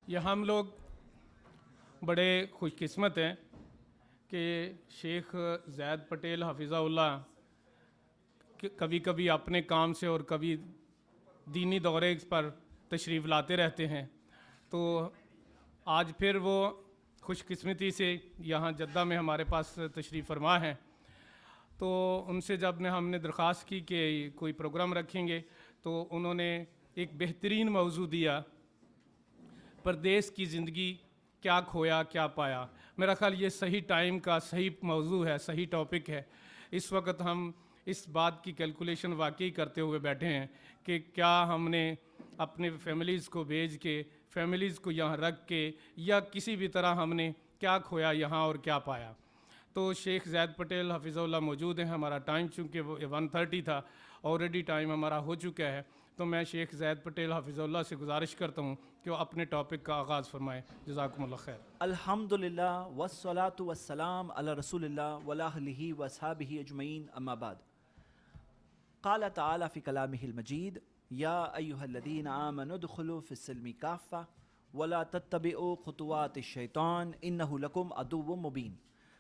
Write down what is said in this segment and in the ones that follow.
یہ ہم لوگ بڑے خوش قسمت ہیں کہ شیخ زید پٹیل حفظہ اللہ کبھی کبھی اپنے کام سے اور کبھی دینی دورے پر تشریف لاتے رہتے ہیں، تو آج پھر وہ خوش قسمتی سے یہاں جدہ میں ہمارے پاس تشریف فرما ہیں۔ تو ان سے جب ہم نے درخواست کی کہ کوئی پروگرام رکھیں گے تو انہوں نے ایک بہترین موضوع دیا، پردیس کی زندگی، کیا کھویا کیا پایا۔ میرا خیال یہ صحیح ٹائم کا صحیح موضوع ہے، صحیح ٹاپک ہے۔ اس وقت ہم اس بات کی کیلکولیشن واقعی کرتے ہوئے بیٹھے ہیں کہ کیا ہم نے اپنے فیملیز کو بھیج کے، فیملیز کو یہاں رکھ کے، یا کسی بھی طرح ہم نے کیا کھویا یہاں اور کیا پایا۔ تو شیخ زید پٹیل حفظہ اللہ موجود ہیں۔ ہمارا ٹائم چونکہ وہ 1:30 تھا، آلریڈی ٹائم ہمارا ہو چکا ہے، تو میں شیخ زید پٹیل حفظہ اللہ سے گزارش کرتا ہوں کہ وہ اپنے ٹاپک کا آغاز فرمائیں۔ جزاکم اللہ خیر۔ الحمدللہ والصلاة والسلام علی رسول اللہ وعلی آلہ واصحابہ اجمعین، اما بعد۔ قال تعالی فی کلامہ المجید یا ایہا الذین آمنوا ادخلوا فی السلم کافہ ولا تتبعوا خطوات الشیطان انہ لکم عدو مبین۔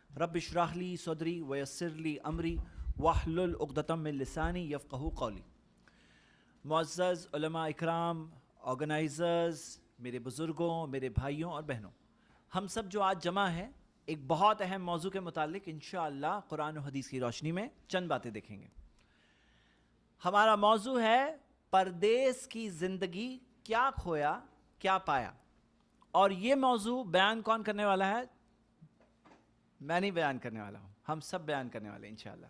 رب اشرح لی صدری ویسر لی امری واحلل عقدۃ من لسانی یفقہوا قولی۔ معزز علماء اکرام، آرگنائزرز، میرے بزرگوں، میرے بھائیوں اور بہنوں، ہم سب جو آج جمع ہیں ایک بہت اہم موضوع کے متعلق انشاءاللہ قرآن و حدیث کی روشنی میں چند باتیں دیکھیں گے۔ ہمارا موضوع ہے پردیس کی زندگی، کیا کھویا کیا پایا۔ اور یہ موضوع بیان کون کرنے والا ہے؟ میں نہیں بیان کرنے والا ہوں، ہم سب بیان کرنے والے ہیں انشاءاللہ،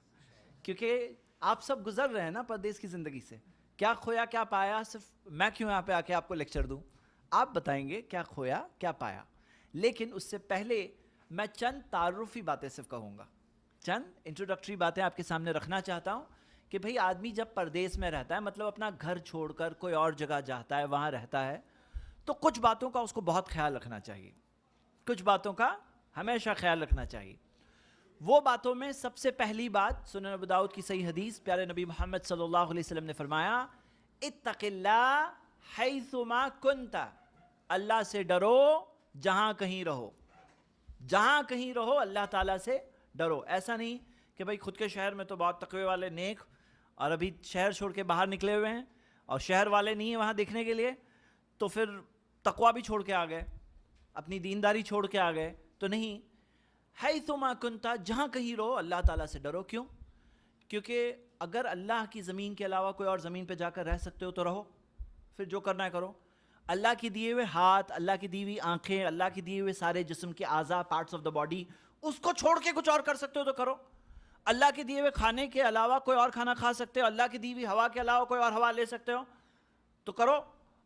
کیونکہ آپ سب گزر رہے ہیں نا پردیس کی زندگی سے۔ کیا کھویا کیا پایا، صرف میں کیوں یہاں پہ آ کے آپ کو لیکچر دوں؟ آپ بتائیں گے کیا کھویا کیا پایا۔ لیکن اس سے پہلے میں چند تعارفی باتیں صرف کہوں گا، چند انٹروڈکٹری باتیں آپ کے سامنے رکھنا چاہتا ہوں کہ بھئی آدمی جب پردیس میں رہتا ہے، مطلب اپنا گھر چھوڑ کر کوئی اور جگہ جاتا ہے، وہاں رہتا ہے، تو کچھ باتوں کا اس کو بہت خیال رکھنا چاہیے، کچھ باتوں کا ہمیشہ خیال رکھنا چاہیے۔ وہ باتوں میں سب سے پہلی بات، سنن ابو داؤد کی صحیح حدیث، پیارے نبی محمد صلی اللہ علیہ وسلم نے فرمایا، اتق اللہ حیثما کنت، اللہ سے ڈرو جہاں کہیں رہو، جہاں کہیں رہو اللہ تعالیٰ سے ڈرو۔ ایسا نہیں کہ بھئی خود کے شہر میں تو بہت تقوی والے نیک، اور ابھی شہر چھوڑ کے باہر نکلے ہوئے ہیں اور شہر والے نہیں ہیں وہاں دیکھنے کے لیے، تو پھر تقوی بھی چھوڑ کے آ گئے، اپنی دینداری چھوڑ کے آ گئے، تو نہیں۔ حیثما کنتا، جہاں کہیں رہو اللہ تعالیٰ سے ڈرو۔ کیوں؟ کیونکہ اگر اللہ کی زمین کے علاوہ کوئی اور زمین پہ جا کر رہ سکتے ہو تو رہو، پھر جو کرنا ہے کرو۔ اللہ کی دیے ہوئے ہاتھ، اللہ کی دی ہوئی آنکھیں، اللہ کی دیے ہوئے سارے جسم کے اعضاء، پارٹس آف دا باڈی، اس کو چھوڑ کے کچھ اور کر سکتے ہو تو کرو۔ اللہ کے دیے ہوئے کھانے کے علاوہ کوئی اور کھانا کھا سکتے ہو، اللہ کی دی ہوئی ہوا کے علاوہ کوئی اور ہوا لے سکتے ہو تو کرو۔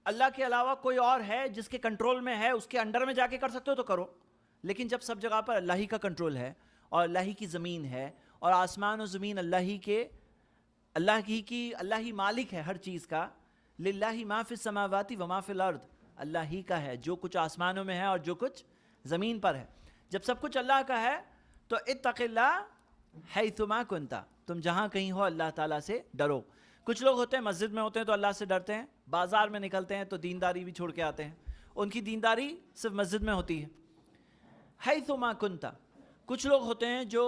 اللہ کے علاوہ کوئی اور ہے جس کے کنٹرول میں ہے، اس کے انڈر میں جا کے کر سکتے ہو تو کرو۔ لیکن جب سب جگہ پر اللہ ہی کا کنٹرول ہے اور اللہ ہی کی زمین ہے اور آسمان و زمین اللہ ہی مالک ہے ہر چیز کا، للہ ما فی السماوات و ما فی الارض، اللہ ہی کا ہے جو کچھ آسمانوں میں ہے اور جو کچھ زمین پر ہے۔ جب سب کچھ اللہ کا ہے تو اتق اللہ حیثما کنت، تم جہاں کہیں ہو اللہ تعالیٰ سے ڈرو۔ کچھ لوگ ہوتے ہیں مسجد میں ہوتے ہیں تو اللہ سے ڈرتے ہیں، بازار میں نکلتے ہیں تو دینداری بھی چھوڑ کے آتے ہیں، ان کی دینداری صرف مسجد میں ہوتی ہے۔ حیثما کنت، کچھ لوگ ہوتے ہیں جو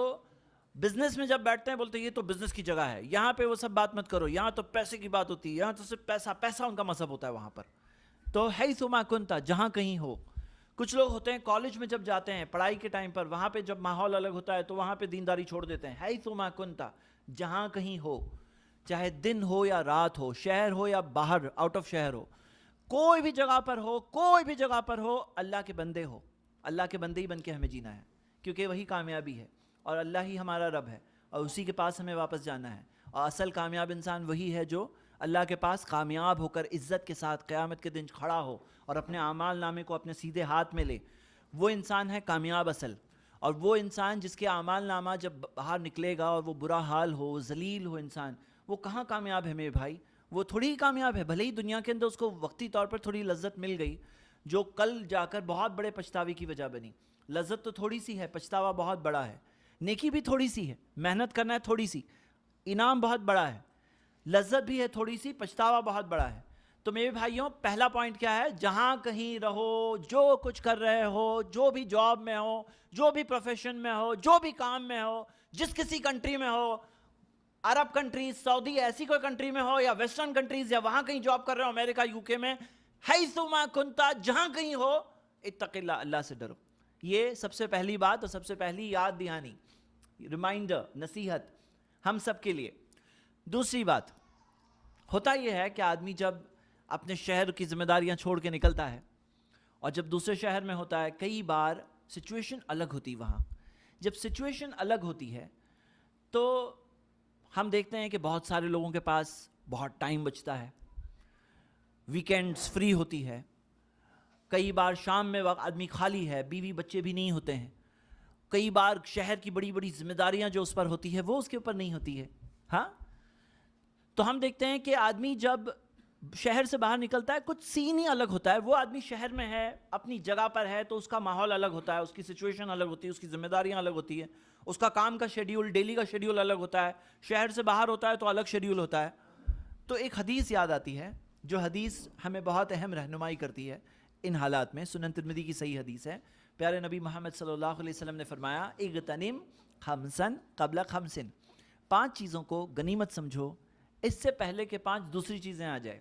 بزنس میں جب بیٹھتے ہیں بولتے ہیں یہ تو بزنس کی جگہ ہے، یہاں پہ وہ سب بات مت کرو، یہاں تو پیسے کی بات ہوتی ہے، یہاں تو صرف پیسہ پیسہ ان کا مذہب ہوتا ہے وہاں پر۔ تو حیثما کنت، جہاں کہیں ہو۔ کچھ لوگ ہوتے ہیں کالج میں جب جاتے ہیں پڑھائی کے ٹائم پر، وہاں پہ جب ماحول الگ ہوتا ہے تو وہاں پہ دینداری چھوڑ دیتے ہیں۔ حیثما کنت، جہاں کہیں ہو، چاہے دن ہو یا رات ہو، شہر ہو یا باہر آؤٹ آف شہر ہو، کوئی بھی جگہ پر ہو، کوئی بھی جگہ پر ہو، اللہ کے بندے ہو، اللہ کے بندے ہی بن کے ہمیں جینا ہے، کیونکہ وہی کامیابی ہے اور اللہ ہی ہمارا رب ہے اور اسی کے پاس ہمیں واپس جانا ہے۔ اور اصل کامیاب انسان وہی ہے جو اللہ کے پاس کامیاب ہو کر عزت کے ساتھ قیامت کے دن کھڑا ہو اور اپنے اعمال نامے کو اپنے سیدھے ہاتھ میں لے، وہ انسان ہے کامیاب اصل۔ اور وہ انسان جس کے اعمال نامہ جب باہر نکلے گا اور وہ برا حال ہو، ذلیل ہو انسان، وہ کہاں کامیاب ہے میرے بھائی؟ وہ تھوڑی ہی کامیاب ہے، بھلے ہی دنیا کے اندر اس کو وقتی طور پر تھوڑی لذت مل گئی جو کل جا کر بہت بڑے پچھتاوے کی وجہ بنی۔ لذت تو تھوڑی سی ہے، پچھتاوا بہت بڑا ہے، نیکی بھی تھوڑی سی ہے، محنت کرنا ہے تھوڑی سی، انعام بہت بڑا ہے، لذت بھی ہے تھوڑی سی، پچھتاوا بہت بڑا ہے۔ تو میرے بھائیوں پہلا پوائنٹ کیا ہے؟ جہاں کہیں رہو، جو کچھ کر رہے ہو، جو بھی جاب میں ہو، جو بھی پروفیشن میں ہو، جو بھی کام میں ہو، جس کسی کنٹری میں ہو، عرب کنٹریز، سعودی، ایسی کوئی کنٹری میں ہو، یا ویسٹرن کنٹریز، یا وہاں کہیں جاب کر رہے ہو، امریکہ، یو کے میں، حیثما کنتا، جہاں کہیں ہو، اتق اللہ، اللہ سے ڈرو. یہ سب سے پہلی بات اور سب سے پہلی یاد دہانی، ریمائنڈر، نصیحت ہم سب کے لیے. دوسری بات ہوتا یہ ہے کہ آدمی جب اپنے شہر کی ذمہ داریاں چھوڑ کے نکلتا ہے اور جب دوسرے شہر میں ہوتا ہے، کئی بار سچویشن الگ ہوتی. وہاں جب سچویشن الگ ہوتی ہے تو ہم دیکھتے ہیں کہ بہت سارے لوگوں کے پاس بہت ٹائم بچتا ہے، ویکینڈز فری ہوتی ہے، کئی بار شام میں وقت آدمی خالی ہے، بیوی بچے بھی نہیں ہوتے ہیں، کئی بار شہر کی بڑی بڑی ذمہ داریاں جو اس پر ہوتی ہے وہ اس کے اوپر نہیں ہوتی ہے. ہاں، تو ہم دیکھتے ہیں کہ آدمی جب شہر سے باہر نکلتا ہے کچھ سین ہی الگ ہوتا ہے. وہ آدمی شہر میں ہے، اپنی جگہ پر ہے، تو اس کا ماحول الگ ہوتا ہے، اس کی سچویشن الگ ہوتی ہے، اس کی ذمہ داریاں الگ ہوتی ہے، اس کا کام کا شیڈیول، ڈیلی کا شیڈیول الگ ہوتا ہے. شہر سے باہر ہوتا ہے تو الگ شیڈیول ہوتا ہے. تو ایک حدیث یاد آتی ہے جو حدیث ہمیں بہت اہم رہنمائی کرتی ہے ان حالات میں. سنن ترمذی کی صحیح حدیث ہے. پیارے نبی محمد صلی اللہ علیہ وسلم نے فرمایا، اغتنم خمسن قبل خمسن، 5 چیزوں کو غنیمت سمجھو اس سے پہلے کہ 5 دوسری چیزیں آ جائے.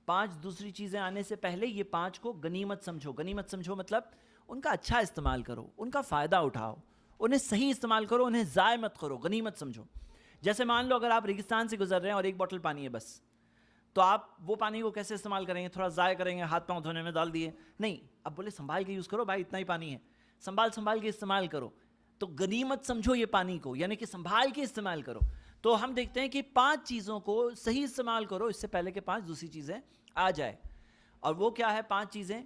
5 دوسری چیزیں آنے سے پہلے یہ 5 کو غنیمت سمجھو. غنیمت سمجھو مطلب ان کا اچھا استعمال کرو، ان کا فائدہ اٹھاؤ، انہیں صحیح استعمال کرو، انہیں ضائع مت کرو. غنیمت سمجھو. جیسے مان لو اگر آپ ریگستان سے گزر رہے ہیں اور ایک بوتل پانی ہے بس، تو آپ وہ پانی کو کیسے استعمال کریں گے؟ تھوڑا ضائع کریں گے، ہاتھ پاؤں دھونے میں ڈال دیے؟ نہیں، اب بولے سنبھال کے یوز کرو بھائی، اتنا ہی پانی ہے، سنبھال کے استعمال کرو. تو غنیمت سمجھو یہ پانی کو، یعنی کہ سنبھال کے استعمال کرو. تو ہم دیکھتے ہیں کہ 5 چیزوں کو صحیح استعمال کرو اس سے پہلے کہ 5 دوسری چیزیں آ جائے. اور وہ کیا ہے 5 چیزیں؟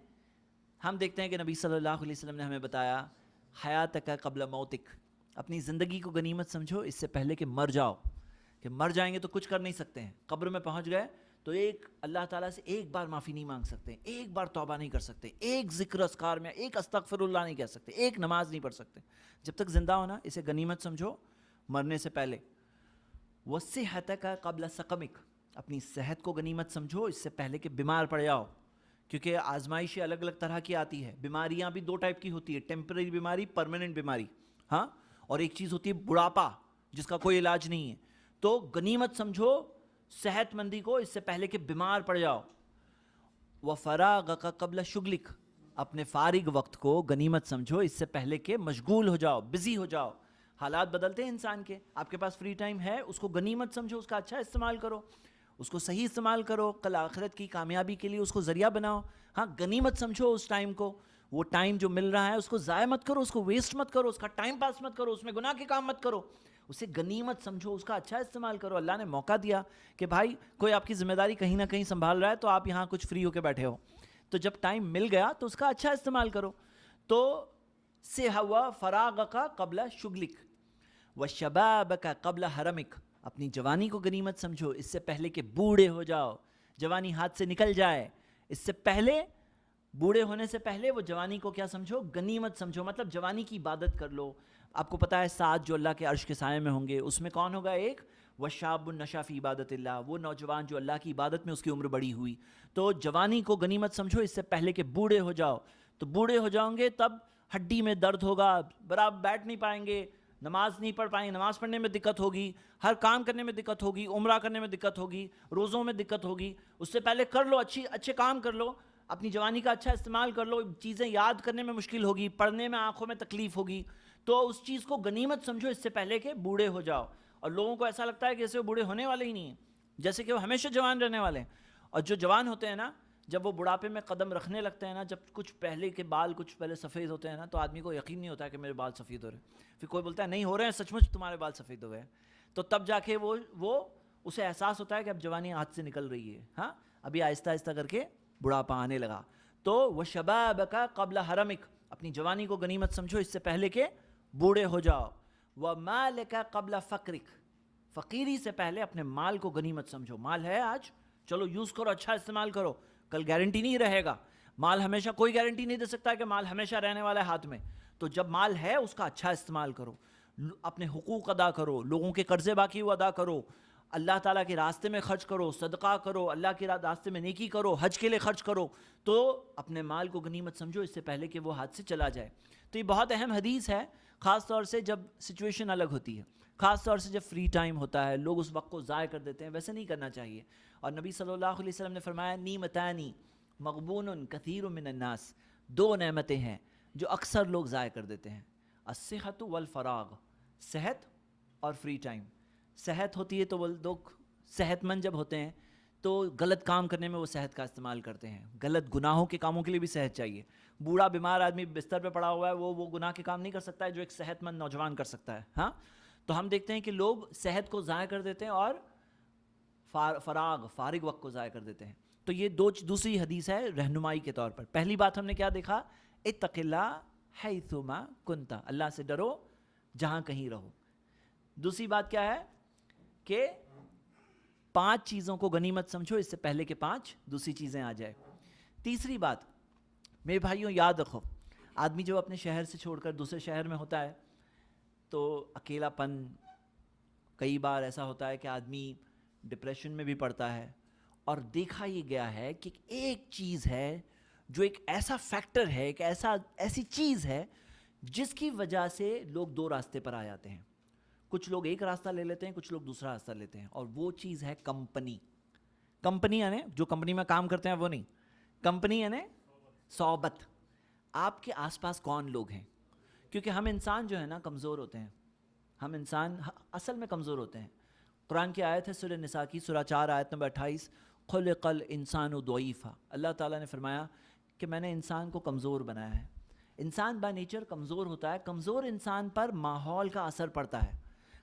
ہم دیکھتے ہیں کہ نبی صلی اللہ علیہ وسلم نے ہمیں بتایا، حیاتک قبل موتک، اپنی زندگی کو غنیمت سمجھو اس سے پہلے کہ مر جاؤ. کہ مر جائیں گے تو کچھ کر نہیں سکتے ہیں، قبر میں پہنچ گئے تو ایک اللہ تعالیٰ سے ایک بار معافی نہیں مانگ سکتے، ایک بار توبہ نہیں کر سکتے، ایک ذکر اذکار میں ایک استغفر اللہ نہیں کہہ سکتے، ایک نماز نہیں پڑھ سکتے. جب تک زندہ ہونا اسے غنیمت سمجھو مرنے سے پہلے. وصحتک قبل سقمک، اپنی صحت کو غنیمت سمجھو اس سے پہلے کہ بیمار پڑ جاؤ. کیونکہ آزمائشیں الگ الگ طرح کی آتی ہے. بیماریاں بھی 2 ٹائپ کی ہوتی ہے، ٹیمپرری بیماری، پرماننٹ بیماری. ہاں، اور ایک چیز ہوتی ہے بڑھاپا جس کا کوئی علاج نہیں ہے. تو غنیمت سمجھو صحت مندی کو اس سے پہلے کہ بیمار پڑ جاؤ. وفراغک قبل شغلک، اپنے فارغ وقت کو غنیمت سمجھو اس سے پہلے کہ مشغول ہو جاؤ، بزی ہو جاؤ. حالات بدلتے ہیں انسان کے، آپ کے پاس فری ٹائم ہے، اس کو غنیمت سمجھو، اس کا اچھا استعمال کرو، اس کو صحیح استعمال کرو، کل آخرت کی کامیابی کے لیے اس کو ذریعہ بناؤ. ہاں، غنیمت سمجھو اس ٹائم کو. وہ ٹائم جو مل رہا ہے اس کو ضائع مت کرو، اس کو ویسٹ مت کرو، اس کا ٹائم پاس مت کرو، اس میں گناہ کے کام مت کرو. اسے غنیمت سمجھو، اس کا اچھا استعمال کرو. اللہ نے موقع دیا کہ بھائی کوئی آپ کی ذمہ داری کہیں نہ کہیں سنبھال رہا ہے تو آپ یہاں کچھ فری ہو کے بیٹھے ہو، تو جب ٹائم مل گیا تو اس کا اچھا استعمال کرو. تو سہوا فراغک قبل شغلک وشبابک قبل حرمک، اپنی جوانی کو غنیمت سمجھو اس سے پہلے کہ بوڑھے ہو جاؤ، جوانی ہاتھ سے نکل جائے. اس سے پہلے، بوڑھے ہونے سے پہلے وہ جوانی کو کیا سمجھو؟ غنیمت سمجھو. مطلب جوانی کی عبادت کر لو. آپ کو پتہ ہے 7 جو اللہ کے عرش کے سائے میں ہوں گے، اس میں کون ہوگا؟ ایک وشاب نشا فی عبادت اللہ، وہ نوجوان جو اللہ کی عبادت میں اس کی عمر بڑی ہوئی. تو جوانی کو غنیمت سمجھو اس سے پہلے کہ بوڑھے ہو جاؤ. تو بوڑھے ہو جاؤں گے تب ہڈی میں درد ہوگا، برابر بیٹھ نہیں پائیں گے، نماز نہیں پڑھ پائیں گے، نماز پڑھنے میں دقت ہوگی، ہر کام کرنے میں دقت ہوگی، عمرہ کرنے میں دقت ہوگی، روزوں میں دقت ہوگی. اس سے پہلے کر لو، اچھے کام کر لو، اپنی جوانی کا اچھا استعمال کر لو. چیزیں یاد کرنے میں مشکل ہوگی، پڑھنے میں آنکھوں میں تکلیف ہوگی. تو اس چیز کو غنیمت سمجھو اس سے پہلے کہ بوڑھے ہو جاؤ. اور لوگوں کو ایسا لگتا ہے کہ جیسے وہ بوڑھے ہونے والے ہی نہیں ہیں، جیسے کہ وہ ہمیشہ جوان رہنے والے ہیں. اور جو جوان ہوتے ہیں نا، جب وہ بڑھاپے میں قدم رکھنے لگتے ہیں نا، جب کچھ پہلے کے بال کچھ پہلے سفید ہوتے ہیں نا، تو آدمی کو یقین نہیں ہوتا ہے کہ میرے بال سفید ہو رہے ہیں. پھر کوئی بولتا ہے نہیں ہو رہے ہیں، سچ مچ تمہارے بال سفید ہو گئے. تو تب جا کے وہ اسے احساس ہوتا ہے کہ اب جوانی ہاتھ سے نکل رہی ہے. ہاں، ابھی آہستہ آہستہ کر کے بڑھاپا آنے لگا. تو وشبابک قبل حرمک، اپنی جوانی کو غنیمت سمجھو اس سے پہلے کہ بوڑھے ہو جاؤ. ومالک قبل فقرک، فقیری سے پہلے اپنے مال کو غنیمت سمجھو. مال ہے آج، چلو یوز کرو، اچھا استعمال کرو، کل گارنٹی نہیں رہے گا. مال ہمیشہ، کوئی گارنٹی نہیں دے سکتا کہ مال ہمیشہ رہنے والا ہے ہاتھ میں. تو جب مال ہے اس کا اچھا استعمال کرو، اپنے حقوق ادا کرو، لوگوں کے قرضے باقی وہ ادا کرو، اللہ تعالیٰ کے راستے میں خرچ کرو, صدقہ کرو, اللہ کے راستے میں نیکی کرو, حج کے لیے خرچ کرو, تو اپنے مال کو غنیمت سمجھو اس سے پہلے کہ وہ ہاتھ سے چلا جائے. تو یہ بہت اہم حدیث ہے, خاص طور سے جب سچویشن الگ ہوتی ہے, خاص طور سے جب فری ٹائم ہوتا ہے, لوگ اس وقت کو ضائع کر دیتے ہیں. ویسے نہیں کرنا چاہیے. اور نبی صلی اللہ علیہ وسلم نے فرمایا نعمتانی مغبون کثیر من الناس, 2 نعمتیں ہیں جو اکثر لوگ ضائع کر دیتے ہیں, الصحت والفراغ, صحت اور فری ٹائم. صحت ہوتی ہے تو وہ لوگ صحت مند جب ہوتے ہیں تو غلط کام کرنے میں وہ صحت کا استعمال کرتے ہیں, غلط گناہوں کے کاموں کے لیے بھی صحت چاہیے. بوڑھا بیمار آدمی بستر پہ پڑا ہوا ہے, وہ گناہ کے کام نہیں کر سکتا ہے جو ایک صحت مند نوجوان کر سکتا ہے. ہاں, تو ہم دیکھتے ہیں کہ لوگ صحت کو ضائع کر دیتے ہیں اور فارغ وقت کو ضائع کر دیتے ہیں. تو یہ دوسری حدیث ہے رہنمائی کے طور پر. پہلی بات ہم نے کیا دیکھا, اتق اللہ حیثما کنت, اللہ سے ڈرو جہاں کہیں رہو. دوسری بات کیا ہے کہ 5 چیزوں کو غنیمت سمجھو اس سے پہلے کہ 5 دوسری چیزیں آ جائے. تیسری بات میرے بھائیوں یاد رکھو, آدمی جب اپنے شہر سے چھوڑ کر دوسرے شہر میں ہوتا ہے تو اکیلا پن, کئی بار ایسا ہوتا ہے کہ آدمی ڈپریشن میں بھی پڑتا ہے. اور دیکھا یہ گیا ہے کہ ایک چیز ہے جو ایک ایسا فیکٹر ہے, ایک ایسی چیز ہے جس کی وجہ سے لوگ 2 راستے پر آ جاتے ہیں. کچھ لوگ ایک راستہ لے لیتے ہیں, کچھ لوگ دوسرا راستہ لیتے ہیں, اور وہ چیز ہے کمپنی. کمپنی یعنی جو کمپنی میں کام کرتے ہیں وہ نہیں, کمپنی یعنی صحبت. آپ کے آس پاس کون لوگ ہیں, کیونکہ ہم انسان جو ہے نا کمزور ہوتے ہیں, ہم انسان اصل میں کمزور ہوتے ہیں. قرآن کی آیت ہے سورہ نساء کی سورہ 4 آیت نمبر 28, خلق الانسان ضعیفا, اللہ تعالیٰ نے فرمایا کہ میں نے انسان کو کمزور بنایا ہے. انسان بائی نیچر کمزور ہوتا ہے. کمزور انسان پر ماحول کا اثر پڑتا ہے,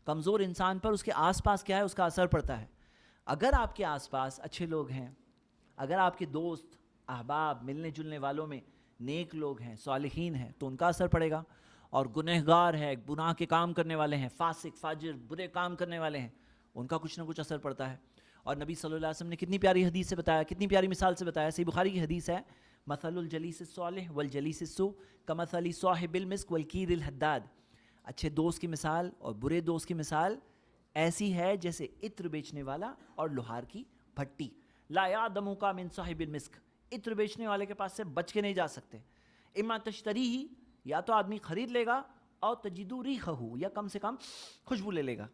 کمزور انسان پر اس کے آس پاس کیا ہے اس کا اثر پڑتا ہے. اگر آپ کے آس پاس اچھے لوگ ہیں, اگر آپ کے دوست احباب ملنے جلنے والوں میں نیک لوگ ہیں, صالحین ہیں, تو ان کا اثر پڑے گا. اور گنہگار ہے, گناہ کے کام کرنے والے ہیں, فاسق فاجر برے کام کرنے والے ہیں, ان کا کچھ نہ کچھ اثر پڑتا ہے. اور نبی صلی اللہ علیہ وسلم نے کتنی پیاری حدیث سے بتایا, کتنی پیاری مثال سے بتایا. صحیح بخاری کی حدیث ہے, مثل الجلیس الصالح والجلیس السوء کمثل صاحب المسک والکیر الحداد. اچھے دوست کی مثال اور برے دوست کی مثال ایسی ہے جیسے عطر بیچنے والا اور لوہار کی بھٹی. لا یعدمک من صاحب المسک, عطر بیچنے والے کے پاس سے بچ کے نہیں جا سکتے. اما تشتریہ, یا تو آدمی خرید لے گا, اور تجدو ریحہ, یا کم سے کم خوشبو لے لے گا.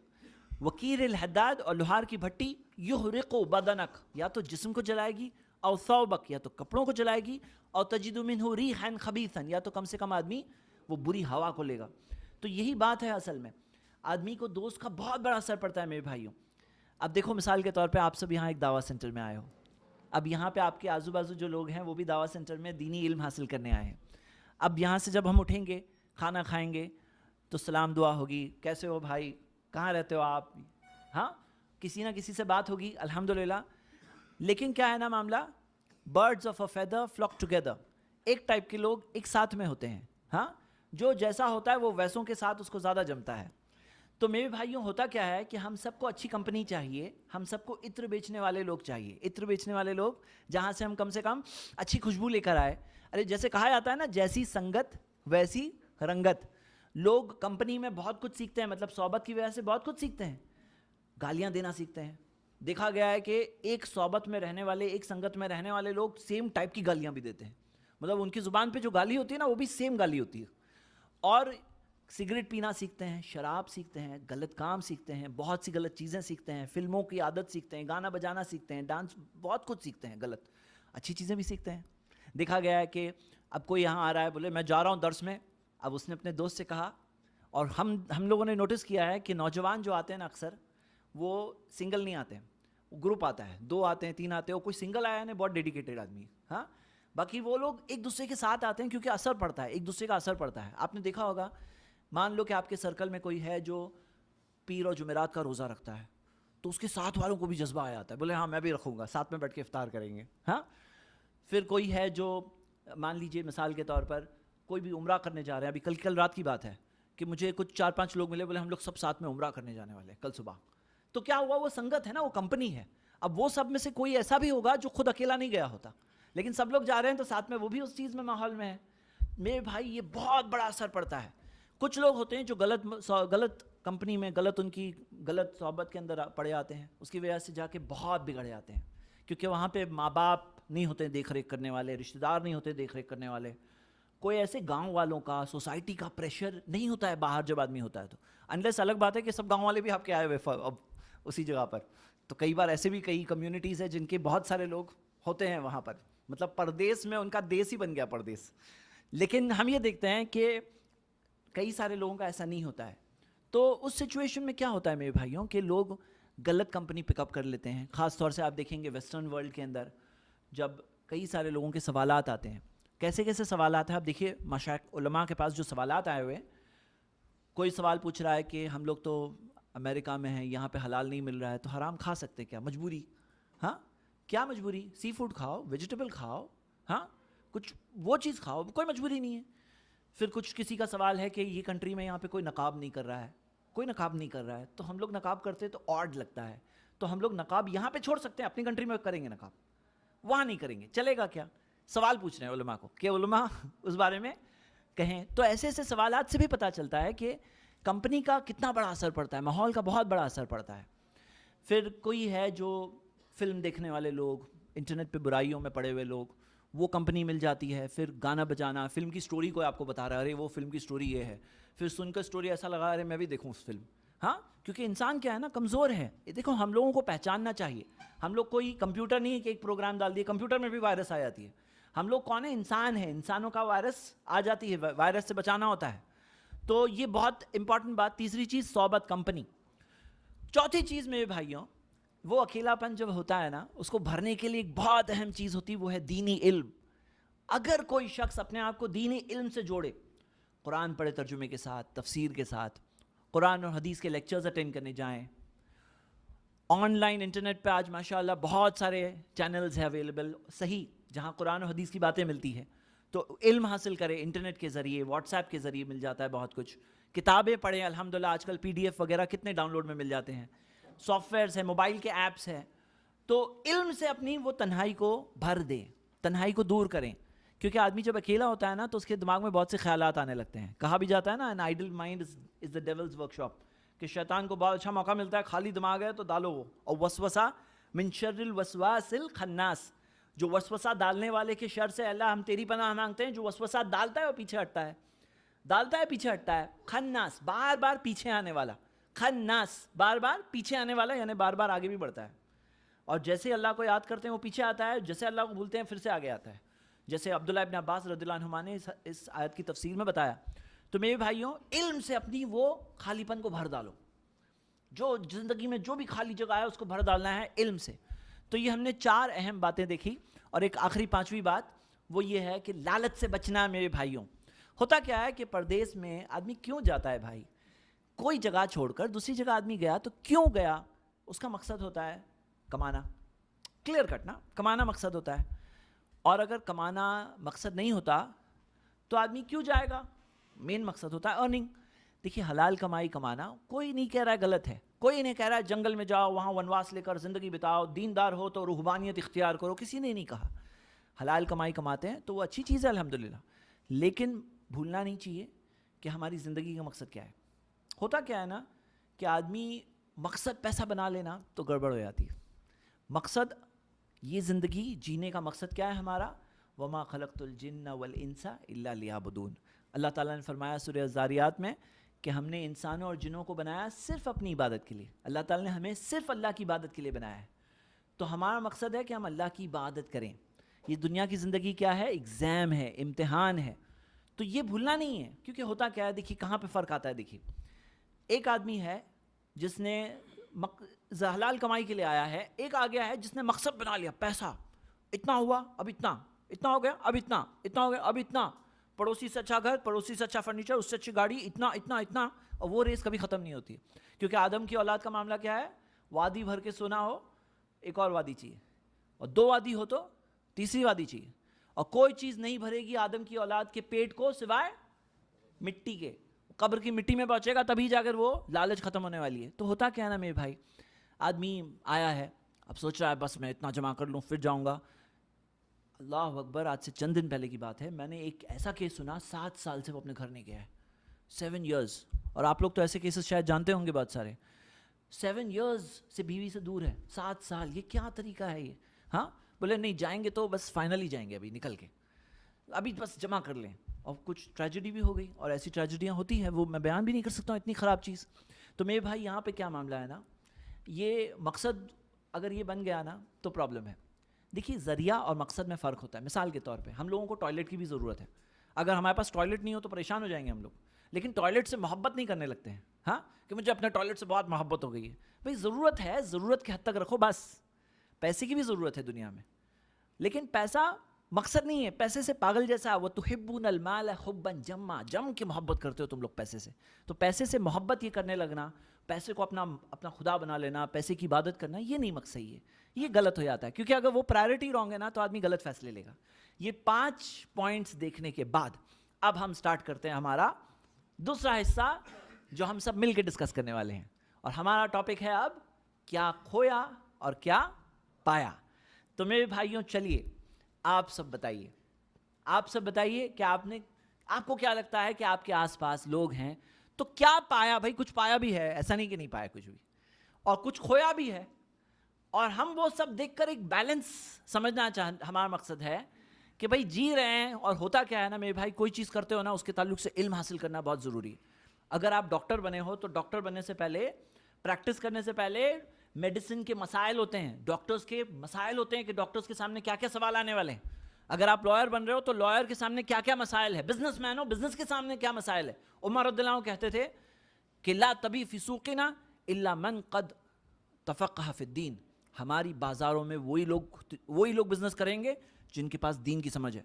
وکیر الحداد, اور لوہار کی بھٹی, یحرق بدنک, یا تو جسم کو جلائے گی, او ثوبک, یا تو کپڑوں کو جلائے گی, اور تجد منہ ریحا خبیثا, یا تو کم سے کم آدمی وہ بری ہوا کو لے گا. تو یہی بات ہے اصل میں, آدمی کو دوست کا بہت بڑا اثر پڑتا ہے میرے بھائیوں. اب دیکھو مثال کے طور پہ آپ سب یہاں ایک دعویٰ سینٹر میں آئے ہو. اب یہاں پہ آپ کے آزو بازو جو لوگ ہیں وہ بھی دعویٰ سینٹر میں دینی علم حاصل کرنے آئے ہیں. اب یہاں سے جب ہم اٹھیں گے, کھانا کھائیں گے, تو سلام دعا ہوگی, کیسے ہو بھائی, کہاں رہتے ہو آپ, ہاں, کسی نہ کسی سے بات ہوگی الحمدللہ. لیکن کیا ہے نا معاملہ, birds of a feather flock together, ایک ٹائپ کے لوگ ایک ساتھ میں ہوتے ہیں. ہاں, جو جیسا ہوتا ہے وہ ویسوں کے ساتھ اس کو زیادہ جمتا ہے. تو میرے بھائیوں ہوتا کیا ہے کہ ہم سب کو اچھی کمپنی چاہیے, ہم سب کو عطر بیچنے والے لوگ چاہیے, عطر بیچنے والے لوگ جہاں سے ہم کم سے کم اچھی خوشبو لے کر آئے. ارے جیسے کہا جاتا ہے نا, جیسی سنگت ویسی رنگت. لوگ کمپنی میں بہت کچھ سیکھتے ہیں, مطلب صحبت کی وجہ سے بہت کچھ سیکھتے ہیں. گالیاں دینا سیکھتے ہیں. دیکھا گیا ہے کہ ایک صحبت میں رہنے والے, ایک سنگت میں رہنے والے لوگ سیم ٹائپ کی گالیاں بھی دیتے ہیں. مطلب ان کی زبان پہ جو گالی ہوتی ہے نا وہ بھی سیم گالی ہوتی ہے. اور سگریٹ پینا سیکھتے ہیں, شراب سیکھتے ہیں, غلط کام سیکھتے ہیں, بہت سی غلط چیزیں سیکھتے ہیں, فلموں کی عادت سیکھتے ہیں, گانا بجانا سیکھتے ہیں, ڈانس, بہت کچھ سیکھتے ہیں غلط. اچھی چیزیں بھی سیکھتے ہیں. دیکھا گیا ہے کہ اب کوئی یہاں آ رہا ہے, بولے میں جا رہا ہوں درس میں. اب اس نے اپنے دوست سے کہا, اور ہم لوگوں نے نوٹس کیا ہے کہ نوجوان جو آتے ہیں نا اکثر وہ سنگل نہیں آتے ہیں, گروپ آتا ہے, 2 آتے ہیں 3 آتے ہیں. کوئی سنگل آیا ہے بہت ڈیڈیکیٹڈ آدمی, ہاں. باقی وہ لوگ ایک دوسرے کے ساتھ آتے ہیں کیونکہ اثر پڑتا ہے, ایک دوسرے کا اثر پڑتا ہے. آپ نے دیکھا ہوگا, مان لو کہ آپ کے سرکل میں کوئی ہے جو پیر اور جمعرات کا روزہ رکھتا ہے, تو اس کے ساتھ والوں کو بھی جذبہ آ جاتا ہے, بولے ہاں میں بھی رکھوں گا, ساتھ میں بیٹھ کے افطار کریں گے. ہاں, پھر کوئی ہے جو مان لیجئے مثال کے طور پر کوئی بھی عمرہ کرنے جا رہے ہیں. ابھی کل رات کی بات ہے کہ مجھے کچھ 4-5 لوگ ملے, بولے ہم لوگ سب ساتھ میں عمرہ کرنے جانے والے ہیں کل صبح. تو کیا ہوا, وہ سنگت ہے نا, وہ کمپنی ہے. اب وہ سب میں سے کوئی ایسا بھی ہوگا جو خود اکیلا نہیں گیا ہوتا, لیکن سب لوگ جا رہے ہیں تو ساتھ میں وہ بھی اس چیز میں ماحول میں ہے. میرے بھائی یہ بہت بڑا اثر پڑتا ہے. کچھ لوگ ہوتے ہیں جو غلط کمپنی میں ان کی غلط صحبت کے اندر پڑے آتے ہیں، اس کی وجہ سے جا کے بہت بگڑ جاتے ہیں، کیونکہ وہاں پہ ماں باپ نہیں ہوتے دیکھ ریکھ کرنے والے، رشتہ دار نہیں ہوتے دیکھ ریکھ کرنے والے، کوئی ایسے گاؤں والوں کا، سوسائٹی کا پریشر نہیں ہوتا ہے باہر جب آدمی ہوتا ہے تو، انلیس الگ بات ہے کہ سب گاؤں والے بھی آپ کے آئے ہوئے اب اسی جگہ پر، تو کئی بار ایسے بھی کئی کمیونٹیز ہیں جن کے بہت سارے لوگ ہوتے ہیں وہاں پر، مطلب پردیس میں ان کا دیس ہی بن گیا پردیس. لیکن ہم یہ دیکھتے ہیں کہ کئی سارے لوگوں کا ایسا نہیں ہوتا ہے. تو اس سچویشن میں کیا ہوتا ہے میرے بھائیوں کہ لوگ غلط کمپنی پک اپ کر لیتے ہیں. خاص طور سے آپ دیکھیں گے ویسٹرن ورلڈ کے اندر جب کئی سارے لوگوں کے سوالات آتے ہیں، کیسے کیسے سوالات ہیں. آپ دیکھیے مشائخ علماء کے پاس جو سوالات آئے ہوئے ہیں، کوئی سوال پوچھ رہا ہے کہ ہم لوگ تو امریکہ میں ہیں، یہاں پہ حلال نہیں مل رہا ہے تو حرام کھا سکتے کیا؟ مجبوری. ہاں کیا مجبوری؟ سی فوڈ کھاؤ، ویجیٹیبل کھاؤ، ہاں کچھ وہ چیز کھاؤ، کوئی مجبوری نہیں ہے. پھر کچھ کسی کا سوال ہے کہ یہ کنٹری میں یہاں پہ کوئی نقاب نہیں کر رہا ہے، کوئی نقاب نہیں کر رہا ہے، تو ہم لوگ نقاب کرتے تو آڈ لگتا ہے، تو ہم لوگ نقاب یہاں پہ چھوڑ سکتے ہیں، اپنی کنٹری میں کریں گے نقاب، وہاں نہیں کریں گے، چلے گا کیا؟ سوال پوچھ رہے ہیں علماء کو کہ علماء اس بارے میں کہیں. تو ایسے ایسے سوالات سے بھی پتہ چلتا ہے کہ کمپنی کا کتنا بڑا اثر پڑتا ہے، ماحول کا بہت بڑا اثر پڑتا ہے. پھر کوئی ہے جو فلم دیکھنے والے لوگ، انٹرنیٹ پہ برائیوں میں پڑے ہوئے لوگ، وہ کمپنی مل جاتی ہے، پھر گانا بجانا، فلم کی سٹوری کو آپ کو بتا رہا ہے، ارے وہ فلم کی سٹوری یہ ہے، پھر سن کر سٹوری ایسا لگا ارے میں بھی دیکھوں اس فلم. ہاں کیونکہ انسان کیا ہے نا، کمزور ہے. دیکھو ہم لوگوں کو پہچاننا چاہیے، ہم لوگ کوئی کمپیوٹر نہیں ہے کہ ایک پروگرام ڈال دیے، کمپیوٹر میں بھی وائرس آ جاتی ہے. ہم لوگ کون ہیں؟ انسان ہیں، انسانوں کا وائرس آ جاتی ہے، وائرس سے بچانا ہوتا ہے. تو یہ بہت امپورٹنٹ بات. تیسری چیز صحبت، کمپنی. چوتھی چیز میرے بھائیوں، وہ اکیلا پن جب ہوتا ہے نا، اس کو بھرنے کے لیے ایک بہت اہم چیز ہوتی ہے، وہ ہے دینی علم. اگر کوئی شخص اپنے آپ کو دینی علم سے جوڑے، قرآن پڑھے ترجمے کے ساتھ، تفسیر کے ساتھ، قرآن اور حدیث کے لیکچرز اٹینڈ کرنے جائیں، آن لائن انٹرنیٹ پہ آج ماشاءاللہ بہت سارے چینلز ہیں اویلیبل صحیح جہاں قرآن و حدیث کی باتیں ملتی ہیں، تو علم حاصل کرے انٹرنیٹ کے ذریعے، واٹس ایپ کے ذریعے مل جاتا ہے بہت کچھ. کتابیں پڑھیں، الحمدللہ آج کل PDF وغیرہ کتنے ڈاؤن لوڈ میں مل جاتے ہیں، سافٹ ویئرز ہیں، موبائل کے ایپس ہیں. تو علم سے اپنی وہ تنہائی کو بھر دیں، تنہائی کو دور کریں. کیونکہ آدمی جب اکیلا ہوتا ہے نا تو اس کے دماغ میں بہت سے خیالات آنے لگتے ہیں. کہا بھی جاتا ہے نا، an idle mind is the devil's workshop، کہ شیطان کو بہت اچھا موقع ملتا ہے، خالی دماغ ہے تو ڈالو وہ. اور وسوسہ من شر الوسواس الخناس، جو وسوسہ ڈالنے والے کے شر سے اللہ ہم تیری پناہ مانگتے ہیں. جو وسوسہ ڈالتا ہے وہ پیچھے ہٹتا ہے، ڈالتا ہے پیچھے ہٹتا ہے. خناس، بار بار پیچھے آنے والا. خناس، بار بار پیچھے آنے والا، یعنی بار بار آگے بھی بڑھتا ہے. اور جیسے اللہ کو یاد کرتے ہیں وہ پیچھے آتا ہے، جیسے اللہ کو بھولتے ہیں پھر سے آگے آتا ہے. جیسے عبداللہ ابن عباس رضی اللہ عنہما نے اس آیت کی تفسیر میں بتایا. تو میرے بھائیوں، علم سے اپنی وہ خالی پن کو بھر ڈالو. جو زندگی میں جو بھی خالی جگہ ہے اس کو بھر ڈالنا ہے علم سے. تو یہ ہم نے 4 اہم باتیں دیکھی. اور ایک آخری 5ویں بات وہ یہ ہے کہ لالچ سے بچنا. میرے بھائیوں، ہوتا کیا ہے کہ پردیس میں آدمی کیوں جاتا ہے بھائی؟ کوئی جگہ چھوڑ کر دوسری جگہ آدمی گیا تو کیوں گیا؟ اس کا مقصد ہوتا ہے کمانا. کلیئر کٹ نا، کمانا مقصد ہوتا ہے. اور اگر کمانا مقصد نہیں ہوتا تو آدمی کیوں جائے گا؟ مین مقصد ہوتا ہے ارننگ. دیکھیے حلال کمائی کمانا کوئی نہیں کہہ رہا ہے غلط ہے، کوئی نہیں کہہ رہا ہے جنگل میں جاؤ وہاں ونواس لے کر زندگی بتاؤ، دیندار ہو تو رہبانیت اختیار کرو، کسی نے نہیں کہا. حلال کمائی کماتے ہیں تو وہ اچھی چیز ہے الحمدللہ، لیکن بھولنا نہیں چاہیے کہ ہماری زندگی کا مقصد کیا ہے. ہوتا کیا ہے نا کہ آدمی مقصد پیسہ بنا لینا تو گڑبڑ ہو جاتی ہے. مقصد یہ زندگی جینے کا مقصد کیا ہے ہمارا؟ وما خلقت الجن والانس الا لیعبدون. اللہ تعالیٰ نے فرمایا سورہ الذاریات میں کہ ہم نے انسانوں اور جنوں کو بنایا صرف اپنی عبادت کے لیے. اللہ تعالیٰ نے ہمیں صرف اللہ کی عبادت کے لیے بنایا ہے. تو ہمارا مقصد ہے کہ ہم اللہ کی عبادت کریں. یہ دنیا کی زندگی کیا ہے؟ ایگزام ہے، امتحان ہے. تو یہ بھولنا نہیں ہے. کیونکہ ہوتا کیا ہے، دیکھیے کہاں پہ فرق آتا ہے. دیکھیے ایک آدمی ہے جس نے حلال کمائی کے لیے آیا ہے، ایک آ گیا ہے جس نے مقصد بنا لیا پیسہ. اتنا ہوا اب اتنا، اتنا ہو گیا اب اتنا، اتنا ہو گیا اب اتنا، پڑوسی سے اچھا گھر، پڑوسی سے اچھا فرنیچر، اس سے اچھی گاڑی، اتنا اتنا اتنا. اور وہ ریس کبھی ختم نہیں ہوتی. کیونکہ آدم کی اولاد کا معاملہ کیا ہے؟ وادی بھر کے سونا ہو، ایک اور وادی چاہیے، اور 2 وادی ہو تو تیسری وادی چاہیے. اور کوئی چیز نہیں بھرے گی آدم کی اولاد کے پیٹ کو سوائے مٹی کے. قبر کی مٹی میں پہنچے گا تبھی جا کر وہ لالچ ختم ہونے والی ہے. تو ہوتا کیا ہے نا میرے بھائی، آدمی آیا ہے اب سوچ رہا ہے بس میں اتنا جمع کر لوں پھر جاؤں گا. اللہ اکبر، آج سے چند دن پہلے کی بات ہے، میں نے ایک ایسا کیس سنا 7 سال سے وہ اپنے گھر نہیں گیا ہے. 7 years. اور آپ لوگ تو ایسے کیسز شاید جانتے ہوں گے بہت سارے. 7 years سے بیوی سے دور ہے, 7 سال, یہ کیا طریقہ ہے یہ؟ ہاں بولے نہیں جائیں گے تو بس فائنلی جائیں گے, ابھی نکل کے, ابھی بس جمع کر لیں. اور کچھ ٹریجڈی بھی ہو گئی, اور ایسی ٹریجڈیاں ہوتی ہیں وہ میں بیان بھی نہیں کر سکتا ہوں, اتنی خراب چیز. تو میرے بھائی یہاں پہ کیا معاملہ ہے نا, یہ مقصد اگر یہ بن گیا نا تو پرابلم ہے. دیکھیے ذریعہ اور مقصد میں فرق ہوتا ہے. مثال کے طور پہ ہم لوگوں کو ٹوائلٹ کی بھی ضرورت ہے. اگر ہمارے پاس ٹوائلٹ نہیں ہو تو پریشان ہو جائیں گے ہم لوگ, لیکن ٹوائلٹ سے محبت نہیں کرنے لگتے ہیں. ہاں کہ مجھے اپنے ٹوائلٹ سے بہت محبت ہو گئی ہے. بھائی ضرورت ہے, ضرورت کے حد تک رکھو بس. پیسے کی بھی ضرورت ہے دنیا میں, لیکن پیسہ مقصد نہیں ہے. پیسے سے پاگل جیسا, وہ تحبون المال حبا جما, جم کے محبت کرتے ہو تم لوگ پیسے سے. تو پیسے سے محبت یہ کرنے لگنا, پیسے کو اپنا خدا بنا لینا, پیسے کی عبادت کرنا, یہ نہیں مقصد ہے. یہ غلط ہو جاتا ہے, کیونکہ اگر وہ پرائرٹی رانگ ہے نا تو آدمی غلط فیصلے لے گا. یہ 5 پوائنٹس دیکھنے کے بعد اب ہم سٹارٹ کرتے ہیں ہمارا دوسرا حصہ جو ہم سب مل کے ڈسکس کرنے والے ہیں. اور ہمارا ٹاپک ہے اب کیا کھویا اور کیا پایا. تو میرے بھائیوں چلیے آپ سب بتائیے کہ آپ کو کیا لگتا ہے کہ آپ کے آس پاس لوگ ہیں تو کیا پایا؟ بھائی کچھ پایا بھی ہے, ایسا نہیں کہ نہیں پایا کچھ بھی, اور کچھ کھویا بھی ہے. اور ہم وہ سب دیکھ کر ایک بیلنس سمجھنا ہمارا مقصد ہے کہ بھائی جی رہے ہیں. اور ہوتا کیا ہے نا میرے بھائی, کوئی چیز کرتے ہو نا اس کے تعلق سے علم حاصل کرنا بہت ضروری ہے. اگر آپ ڈاکٹر بنے ہو تو ڈاکٹر بننے سے پہلے, پریکٹس کرنے سے پہلے میڈیسن کے مسائل ہوتے ہیں, ڈاکٹرز کے مسائل ہوتے ہیں کہ ڈاکٹرز کے سامنے کیا کیا سوال آنے والے ہیں. اگر آپ لائر بن رہے ہو تو لائر کے سامنے کیا کیا مسائل ہے. بزنس مین ہو, بزنس کے سامنے کیا مسائل ہے. عمر رضی اللہ عنہ کہتے تھے کہ لا تبی فی سوقنا الا من قد تفقہ فی الدین. ہماری بازاروں میں وہی لوگ بزنس کریں گے جن کے پاس دین کی سمجھ ہے.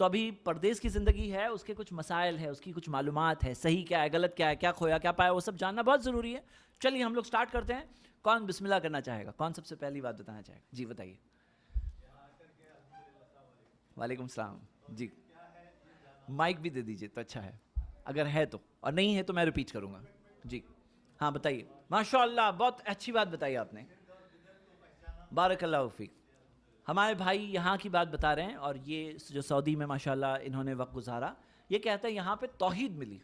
تو ابھی پردیس کی زندگی ہے, اس کے کچھ مسائل ہے, اس کی کچھ معلومات ہے, صحیح کیا ہے, غلط کیا ہے, کیا کھویا کیا پایا, وہ سب جاننا بہت ضروری ہے. چلیے ہم لوگ سٹارٹ کرتے ہیں. کون بسم اللہ کرنا چاہے گا؟ کون سب سے پہلی بات بتانا چاہے گا؟ جی بتائیے. وعلیکم السلام. جی مائک بھی دے دیجیے تو اچھا ہے اگر ہے تو, اور نہیں ہے تو میں ریپیٹ کروں گا. جی ہاں بتائیے. ماشاء اللہ بہت اچھی بات بتائی آپ نے, بارک اللہ فیک. ہمارے بھائی یہاں کی بات بتا رہے ہیں, اور یہ جو سعودی میں ماشاءاللہ انہوں نے وقت گزارا, یہ کہتے ہیں یہاں پہ توحید ملی.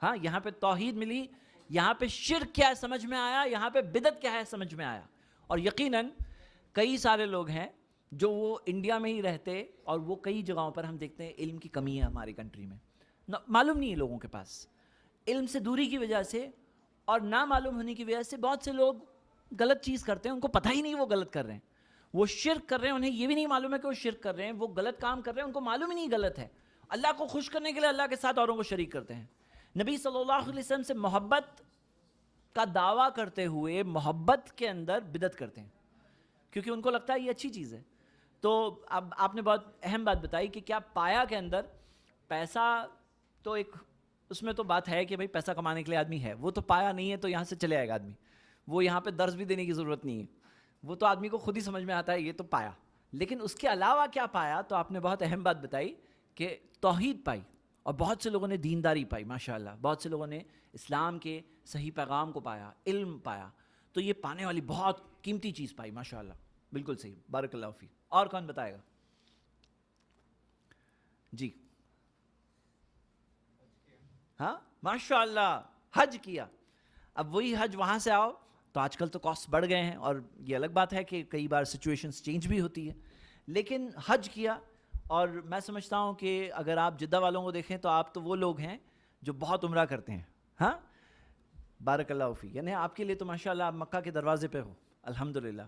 ہاں یہاں پہ توحید ملی, یہاں پہ شرک کیا ہے سمجھ میں آیا, یہاں پہ بدعت کیا ہے سمجھ میں آیا. اور یقیناً کئی سارے لوگ ہیں جو وہ انڈیا میں ہی رہتے, اور وہ کئی جگہوں پر ہم دیکھتے ہیں علم کی کمی ہے ہماری کنٹری میں, معلوم نہیں ہے لوگوں کے پاس. علم سے دوری کی وجہ سے اور نہ معلوم ہونے کی وجہ سے بہت سے لوگ غلط چیز کرتے ہیں, ان کو پتہ ہی نہیں وہ غلط کر رہے ہیں. وہ شرک کر رہے ہیں, انہیں یہ بھی نہیں معلوم ہے کہ وہ شرک کر رہے ہیں, وہ غلط کام کر رہے ہیں, ان کو معلوم ہی نہیں غلط ہے. اللہ کو خوش کرنے کے لیے اللہ کے ساتھ اوروں کو شریک کرتے ہیں. نبی صلی اللہ علیہ وسلم سے محبت کا دعویٰ کرتے ہوئے محبت کے اندر بدعت کرتے ہیں, کیونکہ ان کو لگتا ہے یہ اچھی چیز ہے. تو اب آپ نے بہت اہم بات بتائی کہ کیا پایا کے اندر پیسہ, تو ایک اس میں تو بات ہے کہ بھائی پیسہ کمانے کے لیے آدمی ہے, وہ تو پایا نہیں ہے تو یہاں سے چلے آئے گا آدمی, وہ یہاں پہ درس بھی دینے کی ضرورت نہیں ہے, وہ تو آدمی کو خود ہی سمجھ میں آتا ہے یہ تو پایا. لیکن اس کے علاوہ کیا پایا, تو آپ نے بہت اہم بات بتائی کہ توحید پائی, اور بہت سے لوگوں نے دینداری پائی ماشاءاللہ, بہت سے لوگوں نے اسلام کے صحیح پیغام کو پایا, علم پایا. تو یہ پانے والی بہت قیمتی چیز پائی ماشاءاللہ. بالکل صحیح, بارک اللہ فیک. اور کون بتائے گا؟ جی ہاں ماشاءاللہ حج کیا. اب وہی حج وہاں سے آؤ تو آج کل تو کاسٹ بڑھ گئے ہیں, اور یہ الگ بات ہے کہ کئی بار سچویشنز چینج بھی ہوتی ہے, لیکن حج کیا. اور میں سمجھتا ہوں کہ اگر آپ جدہ والوں کو دیکھیں تو آپ تو وہ لوگ ہیں جو بہت عمرہ کرتے ہیں. ہاں بارک اللہ فی, یعنی آپ کے لیے تو ماشاءاللہ آپ مکہ کے دروازے پہ ہو الحمدللہ.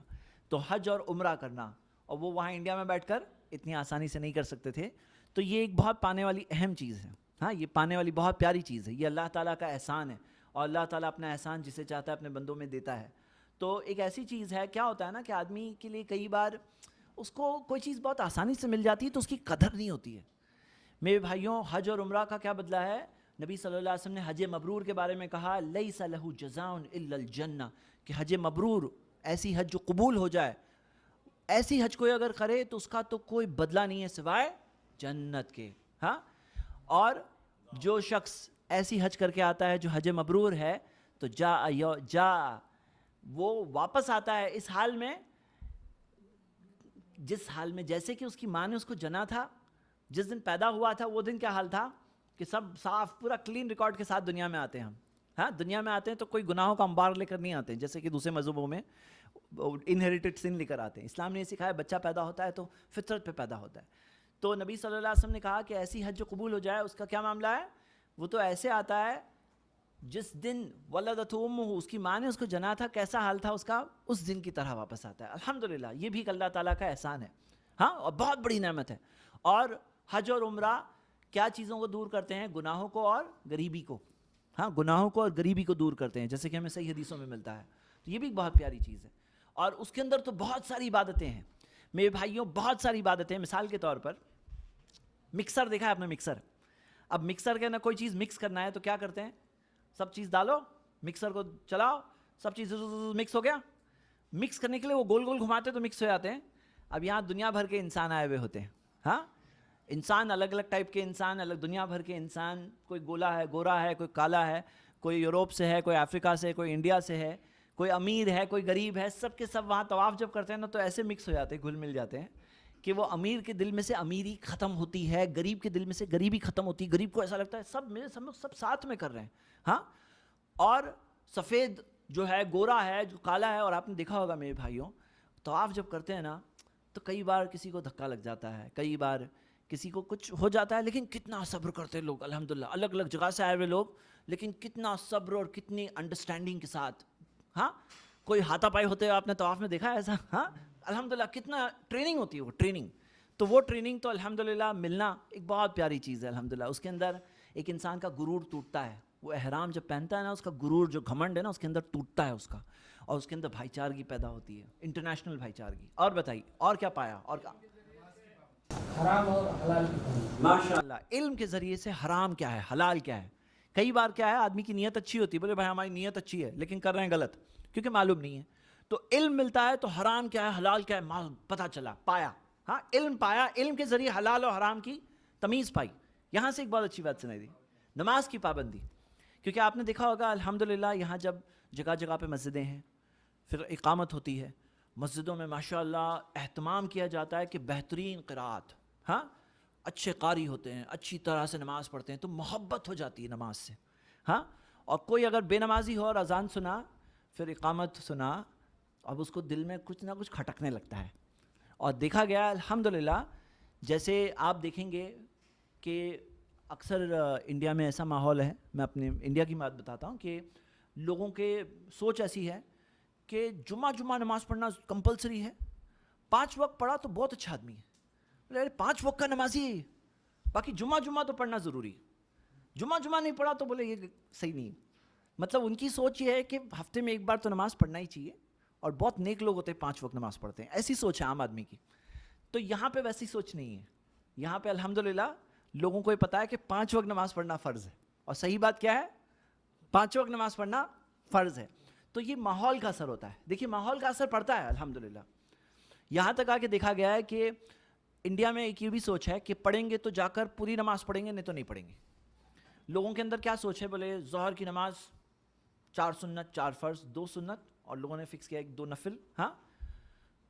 تو حج اور عمرہ کرنا, اور وہ وہاں انڈیا میں بیٹھ کر اتنی آسانی سے نہیں کر سکتے تھے, تو یہ ایک بہت پانے والی اہم چیز ہے. ہاں یہ پانے والی بہت پیاری چیز ہے, یہ اللہ تعالیٰ کا احسان ہے, اور اللہ تعالیٰ اپنا احسان جسے چاہتا ہے اپنے بندوں میں دیتا ہے. تو ایک ایسی چیز ہے, کیا ہوتا ہے نا کہ آدمی کے لیے کئی بار اس کو کوئی چیز بہت آسانی سے مل جاتی ہے تو اس کی قدر نہیں ہوتی ہے. میرے بھائیوں حج اور عمرہ کا کیا بدلہ ہے؟ نبی صلی اللہ علیہ وسلم نے حج مبرور کے بارے میں کہا لیس لہ جزاء الا الجنہ, کہ حج مبرور, ایسی حج جو قبول ہو جائے, ایسی حج کوئی اگر کرے تو اس کا تو کوئی بدلہ نہیں ہے سوائے جنت کے. ہاں اور جو شخص ایسی حج کر کے آتا ہے جو حج مبرور ہے تو جا وہ واپس آتا ہے اس حال میں, جس حال میں جیسے کہ اس کی ماں نے اس کو جنا تھا, جس دن پیدا ہوا تھا وہ دن کیا حال تھا, کہ کہ سب صاف پورا کلین ریکارڈ کے ساتھ دنیا میں آتے ہیں ہم. ہاں دنیا میں آتے ہیں تو کوئی گناہوں کا انبار لے کر نہیں آتے ہیں جیسے کہ دوسرے مذہبوں میں انہیریٹڈ سن لے کر آتے ہیں. اسلام نے یہ سکھایا بچہ پیدا ہوتا ہے تو فطرت پہ پیدا ہوتا ہے. تو نبی صلی اللہ علیہ وسلم نے کہا کہ ایسی حج جو قبول ہو جائے اس کا کیا معاملہ ہے؟ وہ تو ایسے آتا ہے جس دن ولدت امہ، اس کی ماں نے اس کو جنا تھا کیسا حال تھا اس کا، اس دن کی طرح واپس آتا ہے. الحمدللہ یہ بھی ایک اللہ تعالیٰ کا احسان ہے. ہاں اور بہت بڑی نعمت ہے. اور حج اور عمرہ کیا چیزوں کو دور کرتے ہیں؟ گناہوں کو اور غریبی کو. ہاں گناہوں کو اور غریبی کو دور کرتے ہیں جیسے کہ ہمیں صحیح حدیثوں میں ملتا ہے. تو یہ بھی ایک بہت پیاری چیز ہے. اور اس کے اندر تو بہت ساری عبادتیں ہیں میرے بھائیوں، بہت ساری عبادتیں ہیں. مثال کے طور پر مکسر دیکھا ہے آپ نے؟ مکسر، اب مکسر کے نا کوئی چیز مکس کرنا ہے تو کیا کرتے ہیں؟ سب چیز ڈالو، مکسر کو چلاؤ، سب چیز مکس ہو گیا. مکس کرنے کے لیے وہ گول گول گھماتے تو مکس ہو جاتے ہیں. اب یہاں دنیا بھر کے انسان آئے ہوئے ہوتے ہیں. ہاں انسان الگ الگ ٹائپ کے انسان، الگ دنیا بھر کے انسان، کوئی گولا ہے، گورا ہے، کوئی کالا ہے، کوئی یوروپ سے ہے، کوئی افریقہ سے، کوئی انڈیا سے ہے، کوئی امیر ہے، کوئی غریب ہے. سب کے سب وہاں طواف جب کرتے ہیں نا تو ایسے مکس ہو جاتے ہیں، گھل مل جاتے ہیں کہ وہ امیر کے دل میں سے امیری ختم ہوتی ہے، غریب کے دل میں سے غریبی ختم ہوتی ہے. غریب کو ایسا لگتا ہے سب میرے سب لوگ سب ساتھ میں کر رہے ہیں. ہاں اور سفید جو ہے، گورا ہے، جو کالا ہے. اور آپ نے دیکھا ہوگا میرے بھائیوں طواف جب کرتے ہیں نا تو کئی بار کسی کو دھکا لگ جاتا ہے، کئی بار کسی کو کچھ ہو جاتا ہے، لیکن کتنا صبر کرتے ہیں لوگ الحمدللہ. الگ الگ جگہ سے آئے ہوئے لوگ لیکن کتنا صبر اور کتنی انڈرسٹینڈنگ کے ساتھ. ہاں کوئی ہاتھا پائی ہوتے ہیں آپ نے طواف میں دیکھا ہے ایسا؟ ہاں الحمدللہ کتنا ٹریننگ ہوتی ہے وہ ٹریننگ. تو وہ ٹریننگ تو الحمدللہ ملنا ایک بہت پیاری چیز ہے الحمدللہ. اس کے اندر ایک انسان کا غرور ٹوٹتا ہے. وہ احرام جب پہنتا ہے نا اس کا غرور جو گھمنڈ ہے نا اس کے اندر ٹوٹتا ہے اس کا، اور اس کے اندر بھائی چارگی پیدا ہوتی ہے، انٹرنیشنل بھائی چارگی. اور بتائیے اور کیا پایا؟ اور کیا حرام اور حلال کی ماشاء اللہ علم کے ذریعے سے حرام کیا ہے، حلال کیا ہے. کئی بار کیا ہے آدمی کی نیت اچھی ہوتی ہے، بولے بھائی ہماری نیت اچھی ہے لیکن کر رہے ہیں غلط کیونکہ معلوم نہیں ہے. تو علم ملتا ہے تو حرام کیا ہے حلال کیا ہے پتہ چلا، پایا. ہاں علم پایا، علم کے ذریعے حلال اور حرام کی تمیز پائی. یہاں سے ایک بہت اچھی بات سنائی دی، نماز کی پابندی. کیونکہ آپ نے دیکھا ہوگا الحمدللہ یہاں جب جگہ جگہ پہ مسجدیں ہیں، پھر اقامت ہوتی ہے مسجدوں میں، ماشاءاللہ اہتمام کیا جاتا ہے کہ بہترین قرات، ہاں اچھے قاری ہوتے ہیں، اچھی طرح سے نماز پڑھتے ہیں تو محبت ہو جاتی ہے نماز سے. ہاں اور کوئی اگر بے نمازی ہو اور اذان سنا پھر اقامت سنا، اب اس کو دل میں کچھ نہ کچھ کھٹکنے لگتا ہے. اور دیکھا گیا الحمدللہ جیسے آپ دیکھیں گے کہ اکثر انڈیا میں ایسا ماحول ہے، میں اپنے انڈیا کی بات بتاتا ہوں کہ لوگوں کے سوچ ایسی ہے کہ جمعہ نماز پڑھنا کمپلسری ہے. 5 وقت پڑھا تو بہت اچھا آدمی ہے. 5 وقت کا نمازی ہے، باقی جمعہ تو پڑھنا ضروری ہے. جمعہ نہیں پڑھا تو بولے یہ صحیح نہیں. مطلب ان کی سوچ یہ ہے کہ ہفتے میں ایک بار تو نماز پڑھنا ہی چاہیے، اور بہت نیک لوگ ہوتے ہیں 5 وقت نماز پڑھتے ہیں. ایسی سوچ ہے عام آدمی کی. تو یہاں پہ ویسی سوچ نہیں ہے. یہاں پہ الحمدللہ لوگوں کو یہ پتا ہے کہ 5 وقت نماز پڑھنا فرض ہے. اور صحیح بات کیا ہے؟ 5 وقت نماز پڑھنا فرض ہے. تو یہ ماحول کا اثر ہوتا ہے. دیکھیے ماحول کا اثر پڑتا ہے الحمدللہ. یہاں تک آ کے دیکھا گیا ہے کہ انڈیا میں ایک یہ بھی سوچ ہے کہ پڑھیں گے تو جا کر پوری نماز پڑھیں گے، نہیں تو نہیں پڑھیں گے. لوگوں کے اندر کیا سوچ ہے؟ بولے ظہر کی نماز 4 سنت 4 فرض 2 سنت، اور لوگوں نے فکس کیا 1 2 نفل. ہاں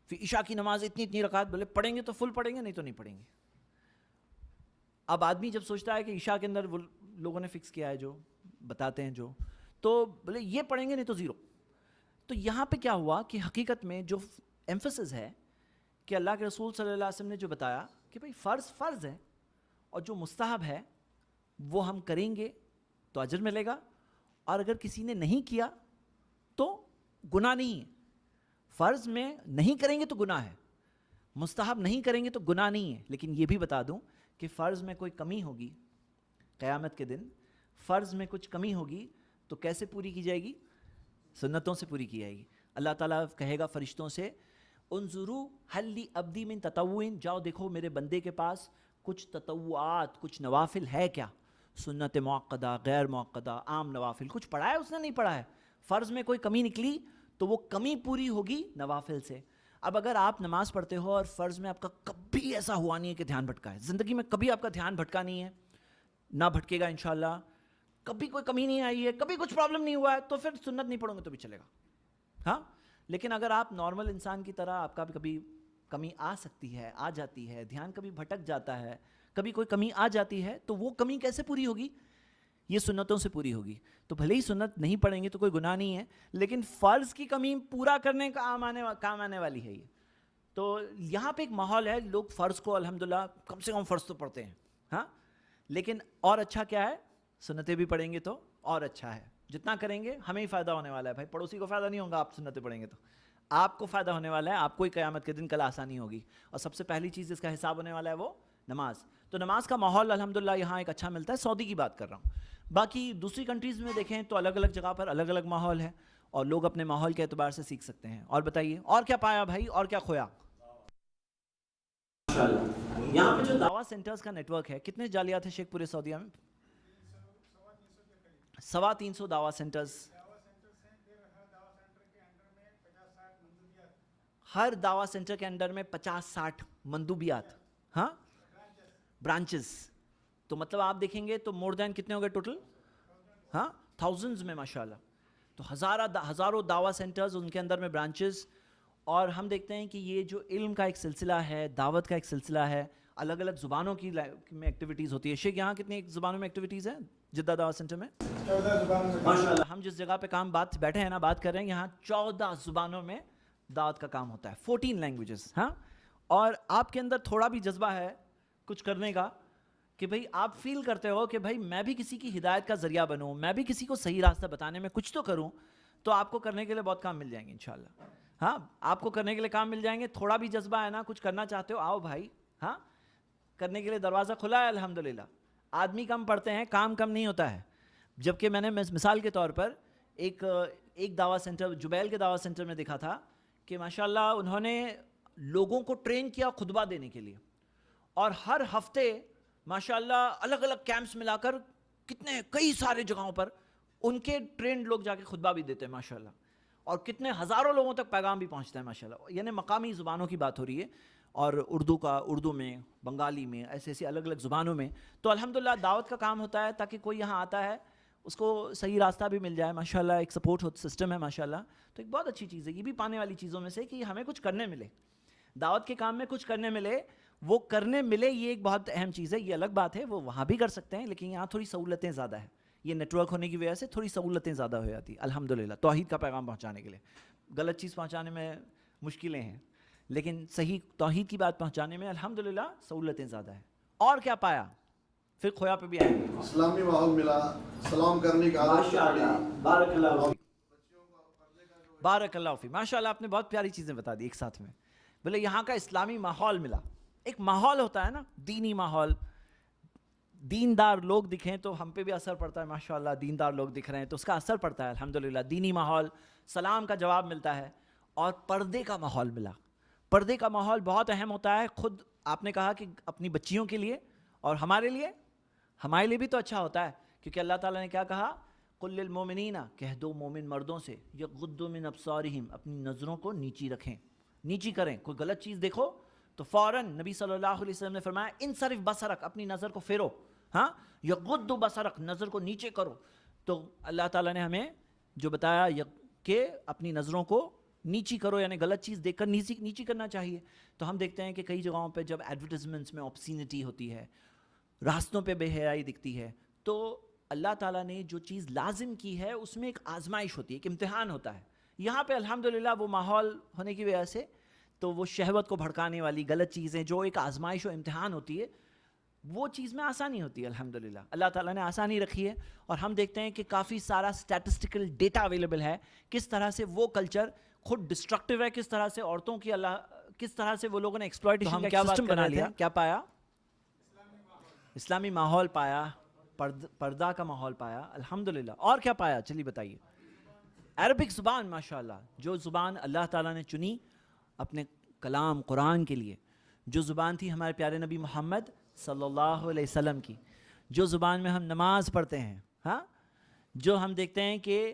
پھر عشاء کی نماز اتنی رکعت، بولے پڑھیں گے تو فل پڑھیں گے، نہیں تو نہیں پڑھیں گے. اب آدمی جب سوچتا ہے کہ عشاء کے اندر وہ لوگوں نے فکس کیا ہے جو بتاتے ہیں جو، تو بولے یہ پڑھیں گے نہیں تو 0. تو یہاں پہ کیا ہوا کہ حقیقت میں جو ایمفسس ہے کہ اللہ کے رسول صلی اللہ علیہ وسلم نے جو بتایا کہ بھئی فرض ہے، اور جو مستحب ہے وہ ہم کریں گے تو اجر ملے گا، اور اگر کسی نے نہیں کیا تو گناہ نہیں ہے. فرض میں نہیں کریں گے تو گناہ ہے، مستحب نہیں کریں گے تو گناہ نہیں ہے. لیکن یہ بھی بتا دوں کہ فرض میں کوئی کمی ہوگی قیامت کے دن، فرض میں کچھ کمی ہوگی تو کیسے پوری کی جائے گی؟ سنتوں سے پوری کی جائے گی. اللہ تعالیٰ کہے گا فرشتوں سے انظروا هل لی عبدی من تطوع، جاؤ دیکھو میرے بندے کے پاس کچھ تطوعات، کچھ نوافل ہے کیا؟ سنت معقدہ، غیر معقدہ، عام نوافل. کچھ پڑھا ہے اس نے؟ نہیں پڑھا ہے. فرض میں کوئی کمی نکلی تو وہ کمی پوری ہوگی نوافل سے. اب اگر آپ نماز پڑھتے ہو اور فرض میں آپ کا کبھی ایسا ہوا نہیں ہے کہ دھیان بھٹکا ہے، زندگی میں کبھی آپ کا دھیان بھٹکا نہیں ہے، نہ بھٹکے گا انشاءاللہ، کبھی کوئی کمی نہیں آئی ہے، کبھی کچھ پرابلم نہیں ہوا ہے، تو پھر سنت نہیں پڑھو گے تو بھی چلے گا. ہاں لیکن اگر آپ نارمل انسان کی طرح آپ کا بھی کبھی کمی آ سکتی ہے، آ جاتی ہے، دھیان کبھی بھٹک جاتا ہے، کبھی کوئی کمی آ جاتی ہے، تو وہ کمی کیسے پوری ہوگی؟ یہ سنتوں سے پوری ہوگی. تو بھلے ہی سنت نہیں پڑھیں گے تو کوئی گناہ نہیں ہے، لیکن فرض کی کمی پورا کرنے کا کام آنے والی ہے یہ. تو یہاں پہ ایک ماحول ہے، لوگ فرض کو الحمدللہ کم سے کم فرض تو پڑھتے ہیں، ہاں، لیکن اور اچھا کیا ہے؟ سنتیں بھی پڑھیں گے تو اور اچھا ہے. جتنا کریں گے ہمیں ہی فائدہ ہونے والا ہے بھائی، پڑوسی کو فائدہ نہیں ہوگا آپ سنتیں پڑھیں گے تو. آپ کو فائدہ ہونے والا ہے، آپ کو ہی قیامت کے دن کل آسانی ہوگی. اور سب سے پہلی چیز جس کا حساب ہونے والا ہے وہ نماز. تو نماز کا ماحول الحمدللہ یہاں ایک اچھا ملتا ہے. سعودی کی بات کر رہا ہوں. باقی دوسری کنٹریز میں دیکھیں تو الگ الگ جگہ پر الگ الگ ماحول ہے، اور لوگ اپنے ماحول کے اعتبار سے سیکھ سکتے ہیں. اور بتائیے اور کیا پایا بھائی، اور کیا کھویا؟ یہاں پہ جو دعویٰ سینٹرز کا نیٹ ورک ہے، کتنے جالیات ہیں شیخ پورے سعودیہ میں؟ 350 دعویٰ سینٹرز. ہر دعویٰ سینٹر کے انڈر میں 50-60 مندوبیات، ہاں، برانچز. تو مطلب آپ دیکھیں گے تو مور دین کتنے ہو گئے ٹوٹل؟ ہاں، تھاؤزنڈز میں ماشاءاللہ. تو ہزاروں دعویٰ سینٹرز، ان کے اندر میں برانچز. اور ہم دیکھتے ہیں کہ یہ جو علم کا ایک سلسلہ ہے، دعوت کا ایک سلسلہ ہے، الگ الگ زبانوں کی میں ایکٹیویٹیز ہوتی ہے. شیخ یہاں کتنی زبانوں میں ایکٹیویٹیز ہیں جدہ دعوت سینٹر میں؟ 14 زبانوں میں. ماشاءاللہ. ہم جس جگہ پہ بیٹھے ہیں نا، بات کر رہے ہیں، یہاں 14 زبانوں میں دعوت کا کام ہوتا ہے. 14 لینگویجز. ہاں. اور آپ کے اندر تھوڑا بھی جذبہ ہے کچھ کرنے کا، کہ بھئی آپ فیل کرتے ہو کہ بھئی میں بھی کسی کی ہدایت کا ذریعہ بنوں، میں بھی کسی کو صحیح راستہ بتانے میں کچھ تو کروں، تو آپ کو کرنے کے لیے بہت کام مل جائیں گے انشاءاللہ. ہاں، آپ کو کرنے کے لیے کام مل جائیں گے. تھوڑا بھی جذبہ ہے نا، کچھ کرنا چاہتے ہو، آؤ بھائی. ہاں، کرنے کے لیے دروازہ کھلا ہے الحمدللہ. آدمی کم پڑھتے ہیں، کام کم نہیں ہوتا ہے. جبکہ میں نے مثال کے طور پر ایک دعویٰ سینٹر جبیل کے دعویٰ سینٹر میں دیکھا تھا کہ ماشاءاللہ انہوں نے لوگوں کو ٹرین کیا خطبہ دینے کے لیے، اور ہر ہفتے ماشاءاللہ الگ الگ کیمپس ملا کر کئی سارے جگہوں پر ان کے ٹرینڈ لوگ جا کے خطبہ بھی دیتے ہیں ماشاءاللہ. اور کتنے ہزاروں لوگوں تک پیغام بھی پہنچتا ہے ماشاءاللہ. یعنی مقامی زبانوں کی بات ہو رہی ہے، اور اردو میں، بنگالی میں، ایسی الگ الگ زبانوں میں. تو الحمدللہ دعوت کا کام ہوتا ہے تاکہ کوئی یہاں آتا ہے اس کو صحیح راستہ بھی مل جائے ماشاءاللہ. ایک سپورٹ سسٹم ہے ماشاءاللہ. تو ایک بہت اچھی چیز ہے، یہ بھی پانے والی چیزوں میں سے کہ ہمیں کچھ کرنے ملے، دعوت کے کام میں کچھ کرنے ملے. وہ کرنے ملے یہ ایک بہت اہم چیز ہے. یہ الگ بات ہے وہ وہاں بھی کر سکتے ہیں، لیکن یہاں تھوڑی سہولتیں زیادہ ہیں. یہ نیٹ ورک ہونے کی وجہ سے تھوڑی سہولتیں زیادہ ہو جاتی الحمدللہ توحید کا پیغام پہنچانے کے لیے. غلط چیز پہنچانے میں مشکلیں ہیں، لیکن صحیح توحید کی بات پہنچانے میں الحمدللہ سہولتیں زیادہ ہیں. اور کیا پایا؟ پھر کھویا پہ بھی آئیں گے. اسلامی ماحول ملا، سلام کرنے کا بارک اللہ فیک، بارک اللہ فیک. ماشاءاللہ آپ نے بہت پیاری چیزیں بتا دی ایک ساتھ میں. بولے یہاں کا اسلامی ماحول ملا. ایک ماحول ہوتا ہے نا، دینی ماحول، دیندار لوگ دکھیں تو ہم پہ بھی اثر پڑتا ہے ماشاءاللہ. دیندار لوگ دکھ رہے ہیں تو اس کا اثر پڑتا ہے الحمدللہ. دینی ماحول، سلام کا جواب ملتا ہے. اور پردے کا ماحول ملا. پردے کا ماحول بہت اہم ہوتا ہے. خود آپ نے کہا کہ اپنی بچیوں کے لیے اور ہمارے لیے بھی تو اچھا ہوتا ہے، کیونکہ اللہ تعالیٰ نے کیا کہا؟ قل للمؤمنین، کہہ دو مومن مردوں سے، یغضوا من ابصارہم، اپنی نظروں کو نیچی رکھیں، نیچی کریں. کوئی غلط چیز دیکھو تو فوراً نبی صلی اللہ علیہ وسلم نے فرمایا انصرف بصرک، اپنی نظر کو پھیرو. ہاں، یغض بصرک، نظر کو نیچے کرو. تو اللہ تعالیٰ نے ہمیں جو بتایا کہ اپنی نظروں کو نیچی کرو، یعنی غلط چیز دیکھ کر نیچی کرنا چاہیے. تو ہم دیکھتے ہیں کہ کئی جگہوں پہ جب ایڈورٹیزمنٹس میں آبسینٹی ہوتی ہے، راستوں پہ بے حیائی دکھتی ہے، تو اللہ تعالیٰ نے جو چیز لازم کی ہے اس میں ایک آزمائش ہوتی ہے، ایک امتحان ہوتا ہے. یہاں پہ الحمدللہ وہ ماحول ہونے کی وجہ سے تو وہ شہوت کو بھڑکانے والی غلط چیزیں جو ایک آزمائش و امتحان ہوتی ہے، وہ چیز میں آسانی ہوتی ہے الحمدللہ. اللہ تعالیٰ نے آسانی رکھی ہے. اور ہم دیکھتے ہیں کہ کافی سارا اسٹیٹسٹیکل ڈیٹا اویلیبل ہے، کس طرح سے وہ کلچر خود ڈسٹرکٹیو ہے، کس طرح سے عورتوں کی کس طرح سے وہ لوگوں نے ایکسپلائٹیشن کا سسٹم بنا لیا. کیا پایا؟ اسلامی ماحول پایا، پردہ کا ماحول پایا الحمدللہ. اور کیا پایا؟ چلیے بتائیے. عربک زبان ماشاءاللہ، جو زبان اللہ تعالیٰ نے چنی اپنے کلام قرآن کے لیے، جو زبان تھی ہمارے پیارے نبی محمد صلی اللہ علیہ وسلم کی، جو زبان میں ہم نماز پڑھتے ہیں، ہاں، جو ہم دیکھتے ہیں کہ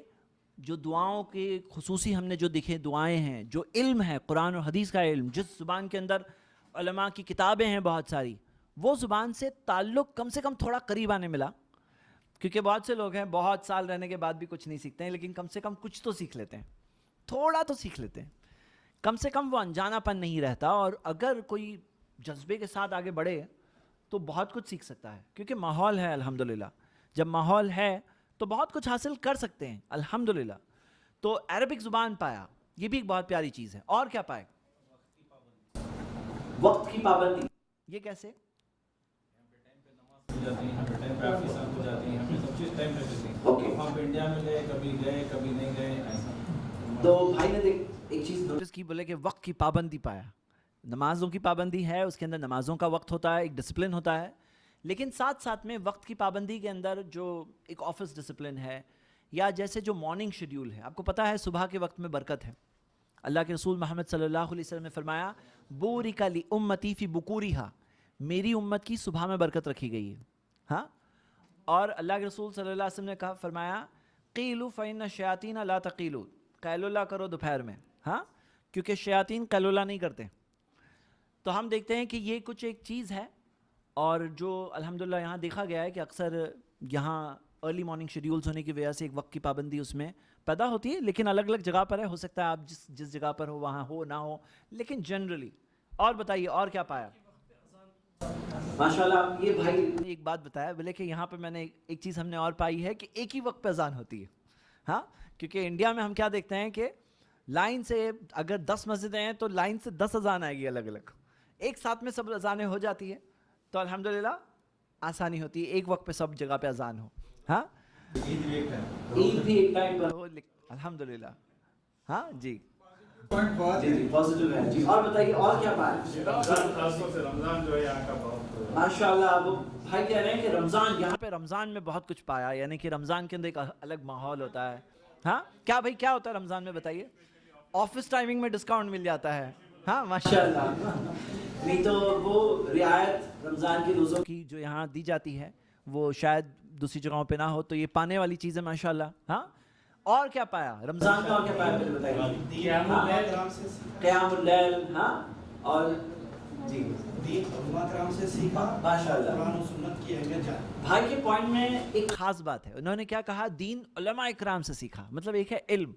جو دعاؤں کے خصوصی ہم نے جو دیکھے دعائیں ہیں، جو علم ہے قرآن اور حدیث کا علم، جس زبان کے اندر علماء کی کتابیں ہیں بہت ساری، وہ زبان سے تعلق کم سے کم تھوڑا قریب آنے ملا. کیونکہ بہت سے لوگ ہیں بہت سال رہنے کے بعد بھی کچھ نہیں سیکھتے ہیں، لیکن کم سے کم کچھ تو سیکھ لیتے ہیں، تھوڑا تو سیکھ لیتے ہیں. کم سے کم وہ انجانا پن نہیں رہتا، اور اگر کوئی جذبے کے ساتھ آگے بڑھے تو بہت کچھ سیکھ سکتا ہے، کیونکہ ماحول ہے الحمدللہ. جب ماحول ہے تو بہت کچھ حاصل کر سکتے ہیں الحمدللہ. تو عربک زبان پایا، یہ بھی ایک بہت پیاری چیز ہے. اور کیا پائے؟ وقت کی پابندی. یہ کیسے؟ تو بھائی نے ایک چیز نوٹس کی، بولے کہ وقت کی پابندی پایا. نمازوں کی پابندی ہے، اس کے اندر نمازوں کا وقت ہوتا ہے، ایک ڈسپلن ہوتا ہے، لیکن ساتھ ساتھ میں وقت کی پابندی کے اندر جو ایک آفس ڈسپلن ہے، یا جیسے جو مارننگ شیڈیول ہے. آپ کو پتہ ہے صبح کے وقت میں برکت ہے. اللہ کے رسول محمد صلی اللہ علیہ وسلم نے فرمایا بورک لامتی فی بکورہا، میری امت کی صبح میں برکت رکھی گئی ہے. ہاں، اور اللہ کے رسول صلی اللہ علیہ وسلم نے کہا، فرمایا قیلوا فإن الشیاطین لا تقیلوا، قیلولہ کرو دوپہر میں. ہاں، کیونکہ شیاطین قیلولہ نہیں کرتے. تو ہم دیکھتے ہیں کہ یہ کچھ ایک چیز ہے، اور جو الحمدللہ یہاں دیکھا گیا ہے کہ اکثر یہاں ارلی مارننگ شیڈیولز ہونے کی وجہ سے ایک وقت کی پابندی اس میں پیدا ہوتی ہے، لیکن الگ الگ جگہ پر ہے. ہو سکتا ہے آپ جس جگہ پر ہو وہاں ہو نہ ہو، لیکن جنرلی. اور بتائیے اور کیا پایا؟ ماشاءاللہ یہ بھائی نے ایک بات بتایا، بولے کہ یہاں پہ میں نے ایک چیز ہم نے اور پائی ہے کہ ایک ہی وقت پہ اذان ہوتی ہے. ہاں، کیونکہ انڈیا میں ہم کیا دیکھتے ہیں کہ لائن سے اگر 10 مسجدیں ہیں تو لائن سے 10 اذان آئے گی الگ الگ، ایک ساتھ میں سب اذانیں ہو جاتی ہے. تو الحمدللہ آسانی ہوتی ہے، ایک وقت پہ سب جگہ پہ اذان ہو. ہاں، عید بھی ایک ٹائم پر ہو، الحمدللہ. ہاں جی جی پازیٹیو ہے. جی اور بتائیے اور کیا پایا؟ رمضان جو ہے یہاں کا بہت ماشاءاللہ. وہ بھائی کہہ رہے ہیں کہ رمضان، یہاں پہ رمضان میں بہت کچھ پایا، یعنی کہ رمضان کے اندر ایک الگ ماحول ہوتا ہے. ہاں کیا بھائی کیا ہوتا ہے رمضان میں بتائیے؟ آفس ٹائمنگ میں ڈسکاؤنٹ مل جاتا ہے. ہاں ماشاءاللہ. نہیں تو وہ رعایت رمضان کے روزوں کی جو یہاں دی جاتی ہے وہ شاید دوسری جگہوں پہ نہ ہو، تو یہ پانے والی چیز ہے ماشاءاللہ. ہاں اور کیا پایا رمضان میں؟ اور کیا پایا پہلے بتائیے؟ قیام اللیل. ہاں اور جی ماشاءاللہ. بھائی کے پوائنٹ میں ایک خاص بات ہے، انہوں نے کیا کہا؟ دین علماء اکرام سے سیکھا. مطلب ایک ہے علم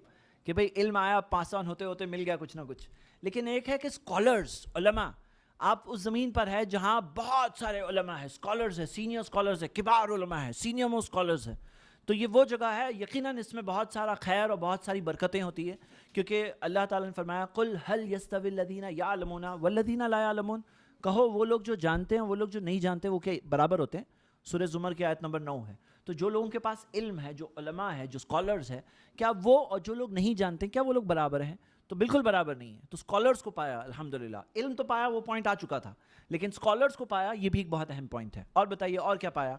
کہ بھئی علم آیا، پاس آن ہوتے ہوتے مل گیا کچھ نہ کچھ، لیکن ایک ہے کہ اسکالرز، علماء. آپ اس زمین پر ہے جہاں بہت سارے علماء ہیں، اسکالرز ہیں، سینئر اسکالرز ہیں، کبار علماء ہیں، سینئر موسٹ اسکالرز ہیں. تو یہ وہ جگہ ہے، یقیناً اس میں بہت سارا خیر اور بہت ساری برکتیں ہوتی ہیں، کیونکہ اللہ تعالیٰ نے فرمایا قل هل يستوي الذين يعلمون والذين لا يعلمون، کہو وہ لوگ جو جانتے ہیں وہ لوگ جو نہیں جانتے وہ کیا برابر ہوتے ہیں؟ سورہ زمر کی آیت نمبر 9 ہے. تو جو لوگوں کے پاس علم ہے، جو علماء ہے، جو اسکالرز ہے، کیا وہ اور جو لوگ نہیں جانتے کیا وہ لوگ برابر ہیں؟ تو بالکل برابر نہیں ہے. تو اسکالرز کو پایا الحمدللہ. علم تو پایا، وہ پوائنٹ آ چکا تھا، لیکن اسکالرز کو پایا، یہ بھی ایک بہت اہم پوائنٹ ہے. اور بتائیے اور کیا پایا؟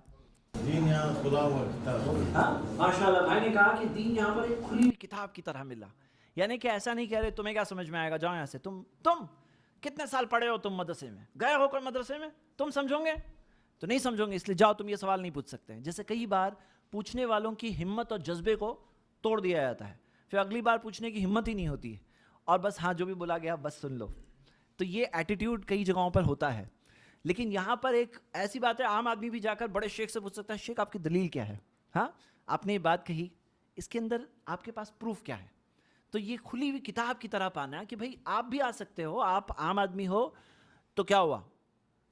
دین یہاں کھلا ہوا کتاب. ہاں ماشاءاللہ. بھائی نے کہا کہ دین یہاں پر ایک کھلی ہوئی کتاب کی طرح ملا، یعنی کہ ایسا نہیں کہہ رہے تمہیں کیا سمجھ میں آئے گا، جاؤ یہاں سے. تم کتنے سال پڑھے ہو، تم مدرسے میں گئے ہو کوئی مدرسے میں، تم سمجھو گے؟ تو نہیں سمجھو گے، اس لیے جاؤ تم یہ سوال نہیں پوچھ سکتے. جیسے کئی بار پوچھنے والوں کی ہمت اور جذبے کو توڑ دیا جاتا ہے، پھر اگلی بار پوچھنے کی ہمت ہی نہیں ہوتی ہے، اور بس ہاں جو بھی بولا گیا بس سن لو. تو یہ ایٹیٹیوڈ کئی جگہوں پر ہوتا ہے. لیکن یہاں پر ایک ایسی بات ہے، عام آدمی بھی جا کر بڑے شیخ سے پوچھ سکتا ہے شیخ آپ کی دلیل کیا ہے؟ ہاں آپ نے یہ بات کہی، اس کے اندر آپ کے پاس پروف کیا ہے؟ تو یہ کھلی ہوئی کتاب کی طرح پانا ہے کہ بھائی آپ بھی آ سکتے ہو، آپ عام آدمی ہو تو کیا ہوا،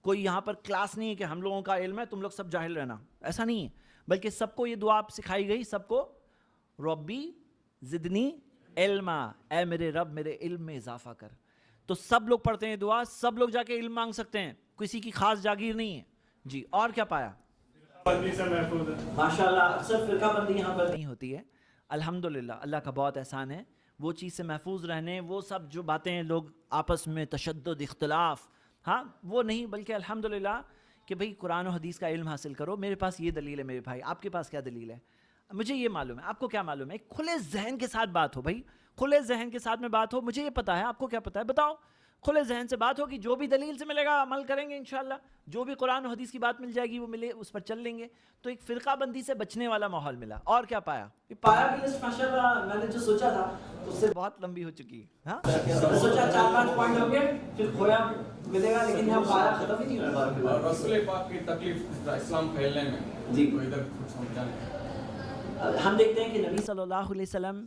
کوئی یہاں پر کلاس نہیں ہے کہ ہم لوگوں کا علم ہے تم لوگ سب جاہل رہنا، ایسا نہیں ہے. بلکہ سب کو یہ دعا سکھائی گئی، سب کو ربی زدنی علما، اے میرے رب میرے علم میں اضافہ کر. تو سب لوگ پڑھتے ہیں دعا، سب لوگ جا کے علم مانگ سکتے ہیں، کسی کی خاص جاگیر نہیں ہے. جی اور کیا پایا؟ ماشاءاللہ. اکثر فرقہ بندی یہاں پر نہیں ہوتی ہے الحمدللہ. اللہ کا بہت احسان ہے وہ چیز سے محفوظ رہنے. وہ سب جو باتیں لوگ آپس میں تشدد، اختلاف، ہاں وہ نہیں، بلکہ الحمدللہ کہ بھئی قرآن و حدیث کا علم حاصل کرو. میرے پاس یہ دلیل ہے میرے بھائی، آپ کے پاس کیا دلیل ہے؟ مجھے یہ معلوم ہے، آپ کو کیا معلوم ہے؟ ایک کھلے ذہن کے ساتھ بات ہو بھائی، کھلے ذہن کے ساتھ میں بات ہو. مجھے یہ پتا ہے، آپ کو کیا پتا ہے بتاؤ. کھلے ذہن سے بات ہوگی، جو بھی دلیل سے ملے گا عمل کریں گے انشاءاللہ، جو بھی قرآن و حدیث کی بات مل جائے گی وہ ملے اس پر چل لیں گے. تو ایک فرقہ بندی سے بچنے والا ماحول ملا. اور کیا پایا؟ پایا بھی لسٹ ماشاءاللہ میں نے جو سوچا تھا اس سے بہت لمبی ہو چکی ہے. ہاں سوچا 4-5 پوائنٹ ہو گئے، پھر کھویا ملے گا، لیکن یہاں پایا ختم ہی نہیں ہوا. اور رسول پاک کی تکلیف اسلام پھیلنے میں جی کوئی ادھر سمجھانے. ہم دیکھتے ہیں کہ نبی صلی اللہ علیہ وسلم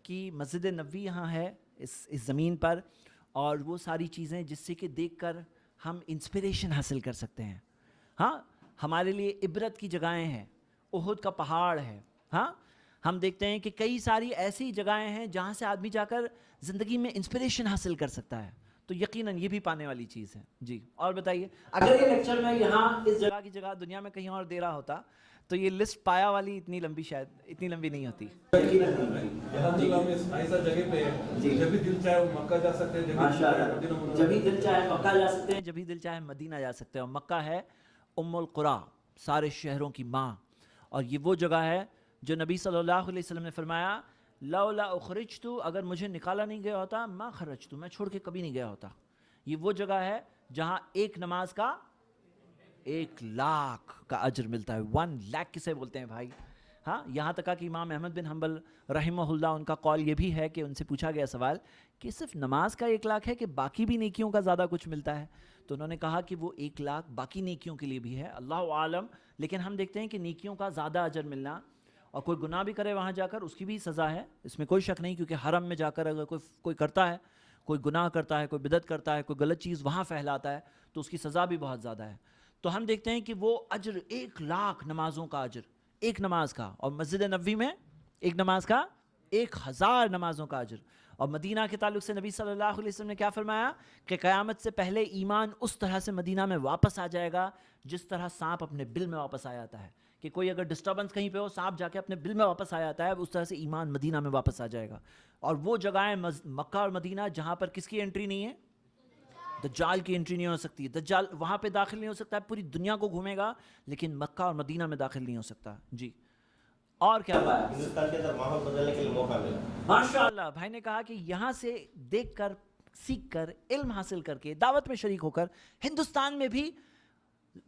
کی مسجد نبوی یہاں ہے اس زمین پر، اور وہ ساری چیزیں جس سے کہ دیکھ کر ہم انسپریشن حاصل کر سکتے ہیں. ہاں ہمارے لیے عبرت کی جگہیں ہیں، احد کا پہاڑ ہے. ہاں ہم دیکھتے ہیں کہ کئی ساری ایسی جگہیں ہیں جہاں سے آدمی جا کر زندگی میں انسپریشن حاصل کر سکتا ہے. تو یقیناً یہ بھی پانے والی چیز ہے. جی اور بتائیے، اگر یہ لیکچر میں یہاں اس جگہ کی جگہ دنیا میں کہیں اور دے رہا ہوتا تو یہ لسٹ پایا والی اتنی لمبی شاید اتنی لمبی نہیں ہوتی. الحمدللہ ہم ایسا جگہ پہ ہیں جب بھی دل چاہے مکہ جا سکتے ہیں، جب بھی دل چاہے مکہ جا سکتے ہیں، جب بھی دل چاہے مدینہ جا سکتے ہیں. اور مکہ ہے ام القریٰ، سارے شہروں کی ماں. اور یہ وہ جگہ ہے جو نبی صلی اللہ علیہ وسلم نے فرمایا لولا اخرجت، اگر مجھے نکالا نہیں گیا ہوتا ما خرجت، میں چھوڑ کے کبھی نہیں گیا ہوتا. یہ وہ جگہ ہے جہاں ایک نماز کا 1,00,000 کا اجر ملتا ہے. 1,00,000 کسے بولتے ہیں بھائی؟ ہاں یہاں تک کہ امام احمد بن حنبل رحمہ اللہ، ان کا قول یہ بھی ہے کہ ان سے پوچھا گیا سوال کہ صرف نماز کا 1,00,000 ہے کہ باقی بھی نیکیوں کا زیادہ کچھ ملتا ہے؟ تو انہوں نے کہا کہ وہ 1,00,000 باقی نیکیوں کے لیے بھی ہے، اللہ عالم. لیکن ہم دیکھتے ہیں کہ نیکیوں کا زیادہ اجر ملنا، اور کوئی گناہ بھی کرے وہاں جا کر اس کی بھی سزا ہے، اس میں کوئی شک نہیں. کیونکہ حرم میں جا کر اگر کوئی کرتا ہے، کوئی گناہ کرتا ہے، کوئی بدعت کرتا ہے، کوئی غلط چیز وہاں پھیلاتا ہے تو اس کی سزا بھی بہت زیادہ ہے. تو ہم دیکھتے ہیں کہ وہ اجر 1,00,000 نمازوں کا اجر، ایک نماز کا. اور مسجد نبوی میں ایک نماز کا 1,000 نمازوں کا اجر. اور مدینہ کے تعلق سے نبی صلی اللہ علیہ وسلم نے کیا فرمایا کہ قیامت سے پہلے ایمان اس طرح سے مدینہ میں واپس آ جائے گا جس طرح سانپ اپنے بل میں واپس آ جاتا ہے. کہ کوئی اگر ڈسٹربنس کہیں پہ ہو، سانپ جا کے اپنے بل میں واپس آ جاتا ہے، اس طرح سے ایمان مدینہ میں واپس آ جائے گا. اور وہ جگہیں مکہ اور مدینہ جہاں پر کس کی انٹری نہیں ہے؟ دجال کی انٹری نہیں ہو سکتی. دجال وہاں پہ داخل نہیں ہو سکتا ہے، پوری دنیا کو گھومے گا، لیکن مکہ اور مدینہ میں داخل نہیں ہو سکتا. جی اور کیا بات؟ ہندوستان کے اندر ماحول بدلنے کے لیے موقع ملا. ماشاء اللہ. بھائی نے کہا کہ یہاں سے دیکھ کر، سیکھ کر، علم حاصل کر کے، دعوت میں شریک ہو کر، ہندوستان میں بھی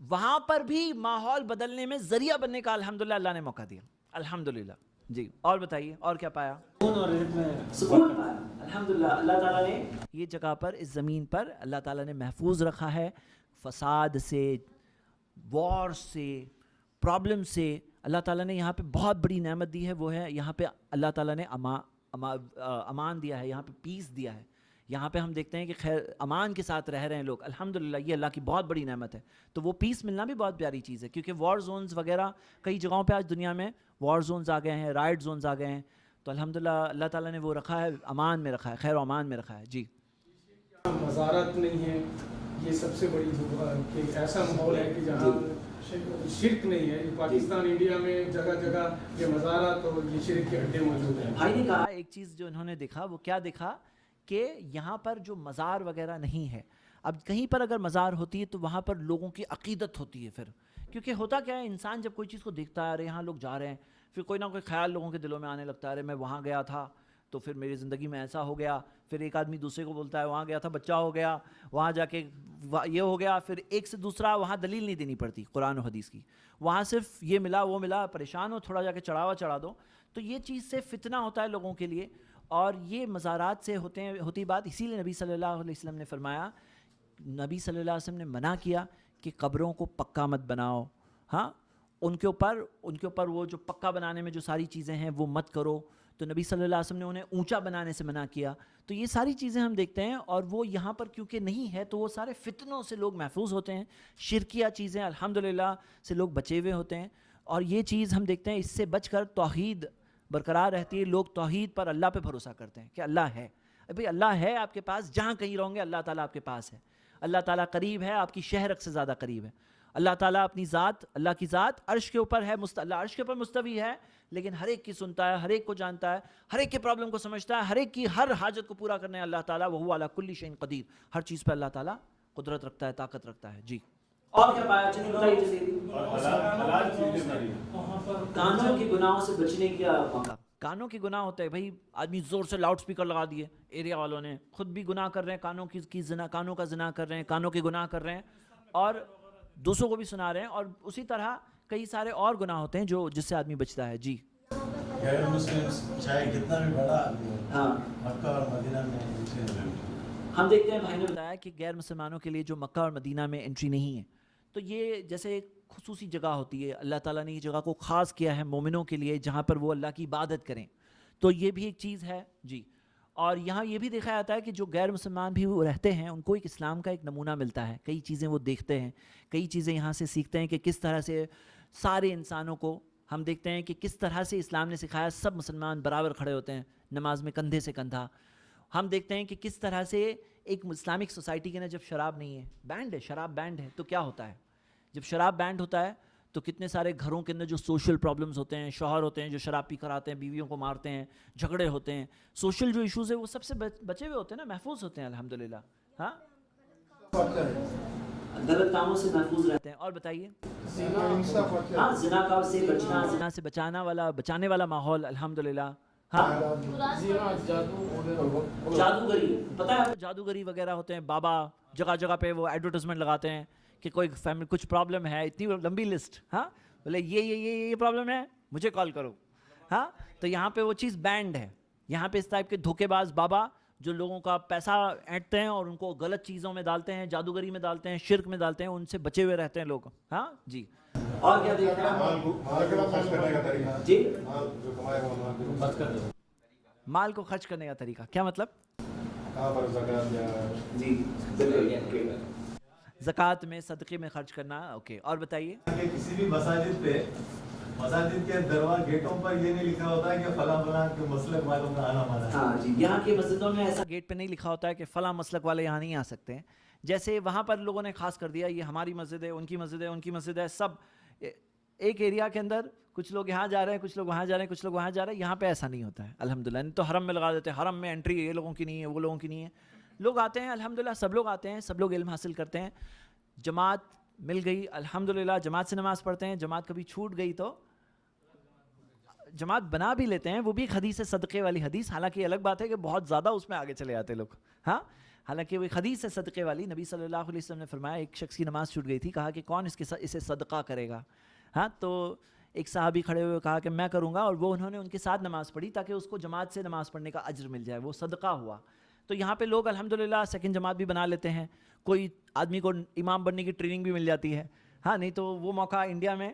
وہاں پر بھی ماحول بدلنے میں ذریعہ بننے کا الحمدللہ اللہ نے موقع دیا. الحمدللہ. جی اور بتائیے اور کیا پایا؟ سکون پایا. الحمدللہ اللہ تعالیٰ نے یہ جگہ پر، اس زمین پر اللہ تعالیٰ نے محفوظ رکھا ہے فساد سے، وار سے، پرابلم سے. اللہ تعالیٰ نے یہاں پہ بہت بڑی نعمت دی ہے، وہ ہے یہاں پہ اللہ تعالیٰ نے امان دیا ہے، یہاں پہ پیس دیا ہے. یہاں پہ ہم دیکھتے ہیں کہ خیر امان کے ساتھ رہ رہے ہیں لوگ. الحمدللہ یہ اللہ کی بہت بڑی نعمت ہے. تو وہ پیس ملنا بھی بہت پیاری چیز ہے، کیونکہ وار زونز وغیرہ کئی جگہوں پہ آج دنیا میں وار زونز آ گئے ہیں، رائٹ زونز آ گئے ہیں. تو الحمدللہ اللہ تعالیٰ نے وہ رکھا ہے، امان میں رکھا ہے، خیر و امان میں رکھا ہے. جی مزارات نہیں ہے، یہ سب سے بڑی کہ ایسا ماحول ہے کہ جہاں شرک نہیں ہے. پاکستان انڈیا میں جگہ جگہ یہ مزارات اور یہ شرک کے اڈے موجود ہیں. بھائی نے کہا ایک چیز جو انہوں نے دیکھا، وہ کیا دیکھا کہ یہاں پر جو مزار وغیرہ نہیں ہے. اب کہیں پر اگر مزار ہوتی ہے تو وہاں پر لوگوں کی عقیدت ہوتی ہے. پھر کیونکہ ہوتا کیا ہے، انسان جب کوئی چیز کو دیکھتا ہے، ارے یہاں لوگ جا رہے ہیں، پھر کوئی نہ کوئی خیال لوگوں کے دلوں میں آنے لگتا ہے، ارے میں وہاں گیا تھا تو پھر میری زندگی میں ایسا ہو گیا. پھر ایک آدمی دوسرے کو بولتا ہے وہاں گیا تھا بچہ ہو گیا، وہاں جا کے یہ ہو گیا. پھر ایک سے دوسرا وہاں دلیل نہیں دینی پڑتی قرآن و حدیث کی، وہاں صرف یہ ملا وہ ملا، پریشان ہو تھوڑا جا کے چڑھاوا چڑھا دو. تو یہ چیز سے فتنہ ہوتا ہے لوگوں کے لیے. اور یہ مزارات سے ہوتی بات. اسی لیے نبی صلی اللہ علیہ وسلم نے فرمایا، نبی صلی اللہ علیہ وسلم نے منع کیا کہ قبروں کو پکا مت بناؤ. ہاں ان کے اوپر وہ جو پکا بنانے میں جو ساری چیزیں ہیں وہ مت کرو. تو نبی صلی اللہ علیہ وسلم نے انہیں اونچا بنانے سے منع کیا. تو یہ ساری چیزیں ہم دیکھتے ہیں، اور وہ یہاں پر کیونکہ نہیں ہے تو وہ سارے فتنوں سے لوگ محفوظ ہوتے ہیں. شرکیہ چیزیں الحمدللہ سے لوگ بچے ہوئے ہوتے ہیں. اور یہ چیز ہم دیکھتے ہیں، اس سے بچ کر توحید برقرار رہتی ہے. لوگ توحید پر، اللہ پہ بھروسہ کرتے ہیں کہ اللہ ہے. ابھی اللہ ہے آپ کے پاس، جہاں کہیں رہوں گے اللہ تعالیٰ آپ کے پاس ہے. اللہ تعالیٰ قریب ہے، آپ کی شہرک سے زیادہ قریب ہے. اللہ تعالیٰ اپنی ذات، اللہ کی ذات عرش کے اوپر ہے. اللہ عرش کے اوپر مستوی ہے، لیکن ہر ایک کی سنتا ہے، ہر ایک کو جانتا ہے، ہر ایک کے پرابلم کو سمجھتا ہے، ہر ایک کی ہر حاجت کو پورا کرنے اللہ تعالیٰ وَهُوَ عَلَىٰ كُلِّ شَيْءٍ قدیر. ہر چیز پہ اللہ تعالیٰ قدرت رکھتا ہے، طاقت رکھتا ہے. جی اور کیا پایا؟ چلیے بتائیے جلدی. کانوں کے گناہوں سے بچنے کا موقع. کانوں کے گناہ ہوتے ہیں بھائی، آدمی زور سے لاؤڈ سپیکر لگا دیے، ایریا والوں نے خود بھی گناہ کر رہے ہیں، کانوں کا زنا کر رہے ہیں، کانوں کے گناہ کر رہے ہیں، اور دوسروں کو بھی سنا رہے ہیں. اور اسی طرح کئی سارے اور گناہ ہوتے ہیں جس سے آدمی بچتا ہے. جی غیر مسلم چاہے کتنا بھی بڑا آدمی ہو، ہاں مکہ اور مدینہ میں ہم دیکھتے ہیں بھائی نے بتایا کہ غیر مسلمانوں کے لیے جو مکہ اور مدینہ میں انٹری نہیں ہے، تو یہ جیسے ایک خصوصی جگہ ہوتی ہے، اللہ تعالیٰ نے یہ جگہ کو خاص کیا ہے مومنوں کے لیے، جہاں پر وہ اللہ کی عبادت کریں. تو یہ بھی ایک چیز ہے. جی اور یہاں یہ بھی دیکھا جاتا ہے کہ جو غیر مسلمان بھی وہ رہتے ہیں ان کو ایک اسلام کا ایک نمونہ ملتا ہے. کئی چیزیں وہ دیکھتے ہیں, کئی چیزیں یہاں سے سیکھتے ہیں کہ کس طرح سے سارے انسانوں کو ہم دیکھتے ہیں کہ کس طرح سے اسلام نے سکھایا سب مسلمان برابر کھڑے ہوتے ہیں نماز میں کندھے سے کندھا. ہم دیکھتے ہیں کہ کس طرح سے ایک اسلامک سوسائٹی کے اندر جب شراب نہیں ہے, بینڈ ہے, شراب بینڈ ہے, تو کیا ہوتا ہے جب شراب بینڈ ہوتا ہے تو کتنے سارے گھروں کے اندر جو سوشل پرابلمز ہوتے ہیں, شوہر ہوتے ہیں جو شراب پی کر آتے ہیں بیویوں کو مارتے ہیں, جھگڑے ہوتے ہیں, سوشل جو ایشوز ہیں وہ سب سے بچے ہوئے ہوتے ہیں نا, محفوظ ہوتے ہیں الحمدللہ. ہاں غلط کاموں سے محفوظ رہتے ہیں. اور بتائیے ہاں زنا کا سے بچنا, زنا سے بچانے والا ماحول الحمدللہ. ہاں جادوگری, پتہ ہے آپ کو جادوگری وغیرہ ہوتے ہیں, بابا جگہ جگہ پہ وہ ایڈورٹائزمنٹ لگاتے ہیں کہ کوئی فیملی کچھ پرابلم ہے, اتنی لمبی لسٹ, ہاں بولے یہ پرابلم ہے مجھے کال کرو. ہاں تو یہاں پہ وہ چیز بینڈ ہے. یہاں پہ اس ٹائپ کے دھوکے باز بابا جو لوگوں کا پیسہ اینٹتے ہیں اور ان کو غلط چیزوں میں ڈالتے ہیں, جادوگری میں ڈالتے ہیں, شرک میں ڈالتے ہیں, ان سے بچے ہوئے رہتے ہیں لوگ. ہاں جی. اور کیا دیکھتے ہیں جی, مال کو خرچ کرنے کا طریقہ کیا مطلب؟ جی زکوٰۃ میں, صدقے میں خرچ کرنا. اوکے اور بتائیے. کسی بھی مساجد پہ, مساجد کے دروازے گیٹوں پر یہ نہیں لکھا ہوتا ہے کہ فلاں فلاں کے مسلک والوں کا آنا مانا. ہاں جی, یہاں کی مسجدوں میں ایسا گیٹ پہ نہیں لکھا ہوتا ہے کہ فلاں مسلک والے یہاں نہیں آ سکتے ہیں. جیسے وہاں پر لوگوں نے خاص کر دیا یہ ہماری مسجد ہے, ان کی مسجد ہے, ان کی مسجد ہے, سب ایک ایریا کے اندر کچھ لوگ یہاں جا رہے ہیں, کچھ لوگ وہاں جا رہے ہیں, کچھ لوگ وہاں جا رہے ہیں. یہاں پہ ایسا نہیں ہوتا ہے الحمدللہ. نہیں تو حرم میں لگا دیتے ہیں, حرم میں انٹری یہ لوگوں کی نہیں ہے, وہ لوگوں کی نہیں ہے. لوگ آتے ہیں الحمدللہ, سب لوگ آتے ہیں, سب لوگ علم حاصل کرتے ہیں. جماعت مل گئی الحمدللہ, جماعت سے نماز پڑھتے ہیں. جماعت کبھی چھوٹ گئی تو جماعت بنا بھی لیتے ہیں, وہ بھی ایک حدیث ہے صدقے والی حدیث. حالانکہ الگ بات ہے کہ بہت زیادہ اس میں آگے چلے جاتے لوگ. ہاں حالانکہ وہ ایک حدیث ہے صدقے والی. نبی صلی اللہ علیہ وسلم نے فرمایا ایک شخص کی نماز چھوٹ گئی تھی, کہا کہ کون اسے صدقہ کرے گا. ہاں تو ایک صحابی کھڑے ہوئے کہا کہ میں کروں گا, اور وہ انہوں نے ان کے ساتھ نماز پڑھی تاکہ اس کو جماعت سے نماز پڑھنے کا اجر مل جائے, وہ صدقہ ہوا. تو یہاں پہ لوگ الحمدللہ سیکنڈ جماعت بھی بنا لیتے ہیں. کوئی آدمی کو امام بننے کی ٹریننگ بھی مل جاتی ہے. ہاں نہیں تو وہ موقع انڈیا میں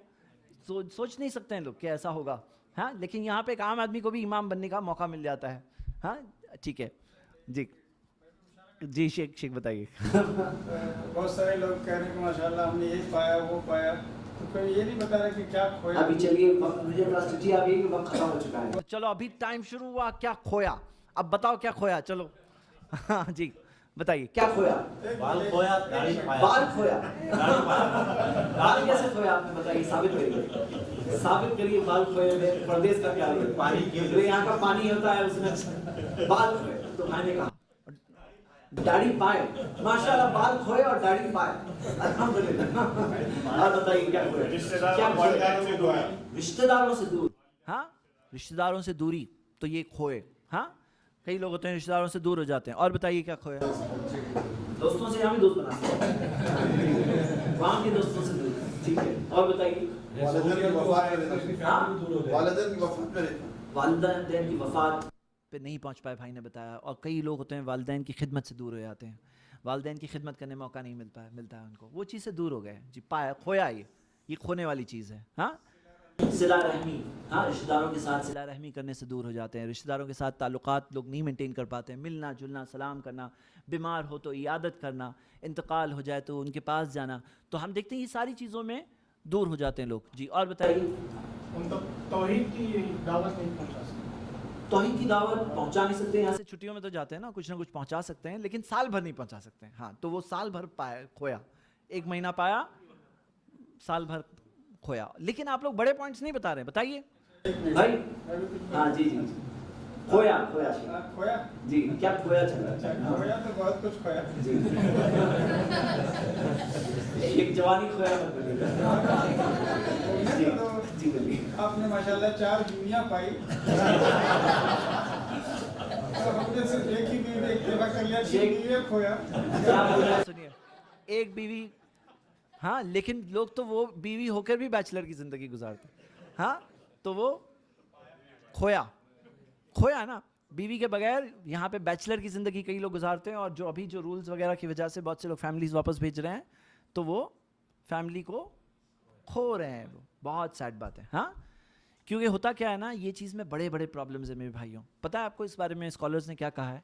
سوچ نہیں سکتے ہیں لوگ کہ ایسا ہوگا. ہاں لیکن یہاں پہ ایک عام آدمی کو بھی امام بننے کا موقع مل جاتا ہے. ہاں ٹھیک ہے جی. جی شیخ بتائیے. بہت سارے لوگ کہہ رہے ہیں کہ ماشاءاللہ ہم نے یہ پایا وہ پایا, تو کوئی یہ نہیں بتا رہا کہ کیا کھویا. ابھی چلیے مجھے جی آ گئی کہ وقت ختم ہو چکا ہے. چلو ابھی ٹائم شروع ہوا, کیا کھویا اب بتاؤ کیا کھویا. چلو ہاں جی بتائیے کیا کھویا. بال کھویا, داڑھی پایا. بال کھویا, بال کیسے کھویا آپ نے بتائیے, ثابت کریے, ثابت کریے. بال کھوئے میں پردیس کا کیا ہے, پانی کی یہاں کا پانی ہوتا ہے اس میں بال کھوئے. تو میں نے کہا داڑھی پائے, ماشاءاللہ بال کھوئے اور داڑھی پائے الحمدللہ. اور بتائیے کیا کھویا. رشتہ داروں سے دور. ہاں رشتہ داروں سے دوری, تو یہ کھوئے. ہاں کئی لوگ ہوتے ہیں رشتہ داروں سے دور ہو جاتے ہیں. اور بتائیے کیا کھویا. دوستوں سے یہاں بھی دوست بنا سکتے ہیں, وہاں کے دوستوں سے دور. ٹھیک ہے اور بتائیے. والدین کی وفات پہ نہیں پہنچ پائے بھائی نے بتایا. اور کئی لوگ ہوتے ہیں والدین کی خدمت سے دور ہو جاتے ہیں, والدین کی خدمت کرنے موقع نہیں ملتا ہے ان کو, وہ چیز سے دور ہو گئے. جی پایا کھویا, یہ کھونے والی چیز ہے. ہاں صلہ رحمی, ہاں رشتہ داروں کے ساتھ صلہ رحمی کرنے سے دور ہو جاتے ہیں. رشتہ داروں کے ساتھ تعلقات لوگ نہیں مینٹین کر پاتے ہیں. ملنا جلنا, سلام کرنا, بیمار ہو تو عیادت کرنا, انتقال ہو جائے تو ان کے پاس جانا, تو ہم دیکھتے ہیں یہ ساری چیزوں میں دور ہو جاتے ہیں لوگ. جی اور بتائیے. ان تک توحید کی دعوت نہیں پہنچا سکتے. توحید کی دعوت پہنچا نہیں سکتے. یہاں سے چھٹیوں میں تو جاتے ہیں نا, کچھ نہ کچھ پہنچا سکتے ہیں, لیکن سال بھر نہیں پہنچا سکتے ہیں. ہاں تو وہ سال بھر پایا کھویا, 1 مہینہ پایا, سال بھر کھویا. لیکن آپ لوگ بڑے پوائنٹس نہیں بتا رہے, بتائیے بھائی. ہاں جی کھویا کھویا جی, کیا کھویا چلا. کھویا تو بہت کچھ کھویا. جی ایک جوانی کھویا. جی بولیے. آپ نے ماشاءاللہ 4 بیویاں پائی, ہم نے صرف ایک ہی بیوی ایک دفعہ کر لیا, 6 بیویاں کھویا. کیا بول رہے ہیں سنیے, ایک بیوی. ہاں لیکن لوگ تو وہ بیوی ہو کر بھی بیچلر کی زندگی گزارتے. ہاں تو وہ کھویا نا, بیوی کے بغیر یہاں پہ بیچلر کی زندگی کئی لوگ گزارتے ہیں. اور جو ابھی جو رولز وغیرہ کی وجہ سے بہت سے لوگ فیملیز واپس بھیج رہے ہیں, تو وہ فیملی کو کھو رہے ہیں. وہ بہت سیڈ بات ہے. ہاں کیونکہ ہوتا کیا ہے نا, یہ چیز میں بڑے بڑے پرابلمز ہیں میرے بھائیوں. پتہ ہے آپ کو اس بارے میں اسکالرز نے کیا کہا ہے؟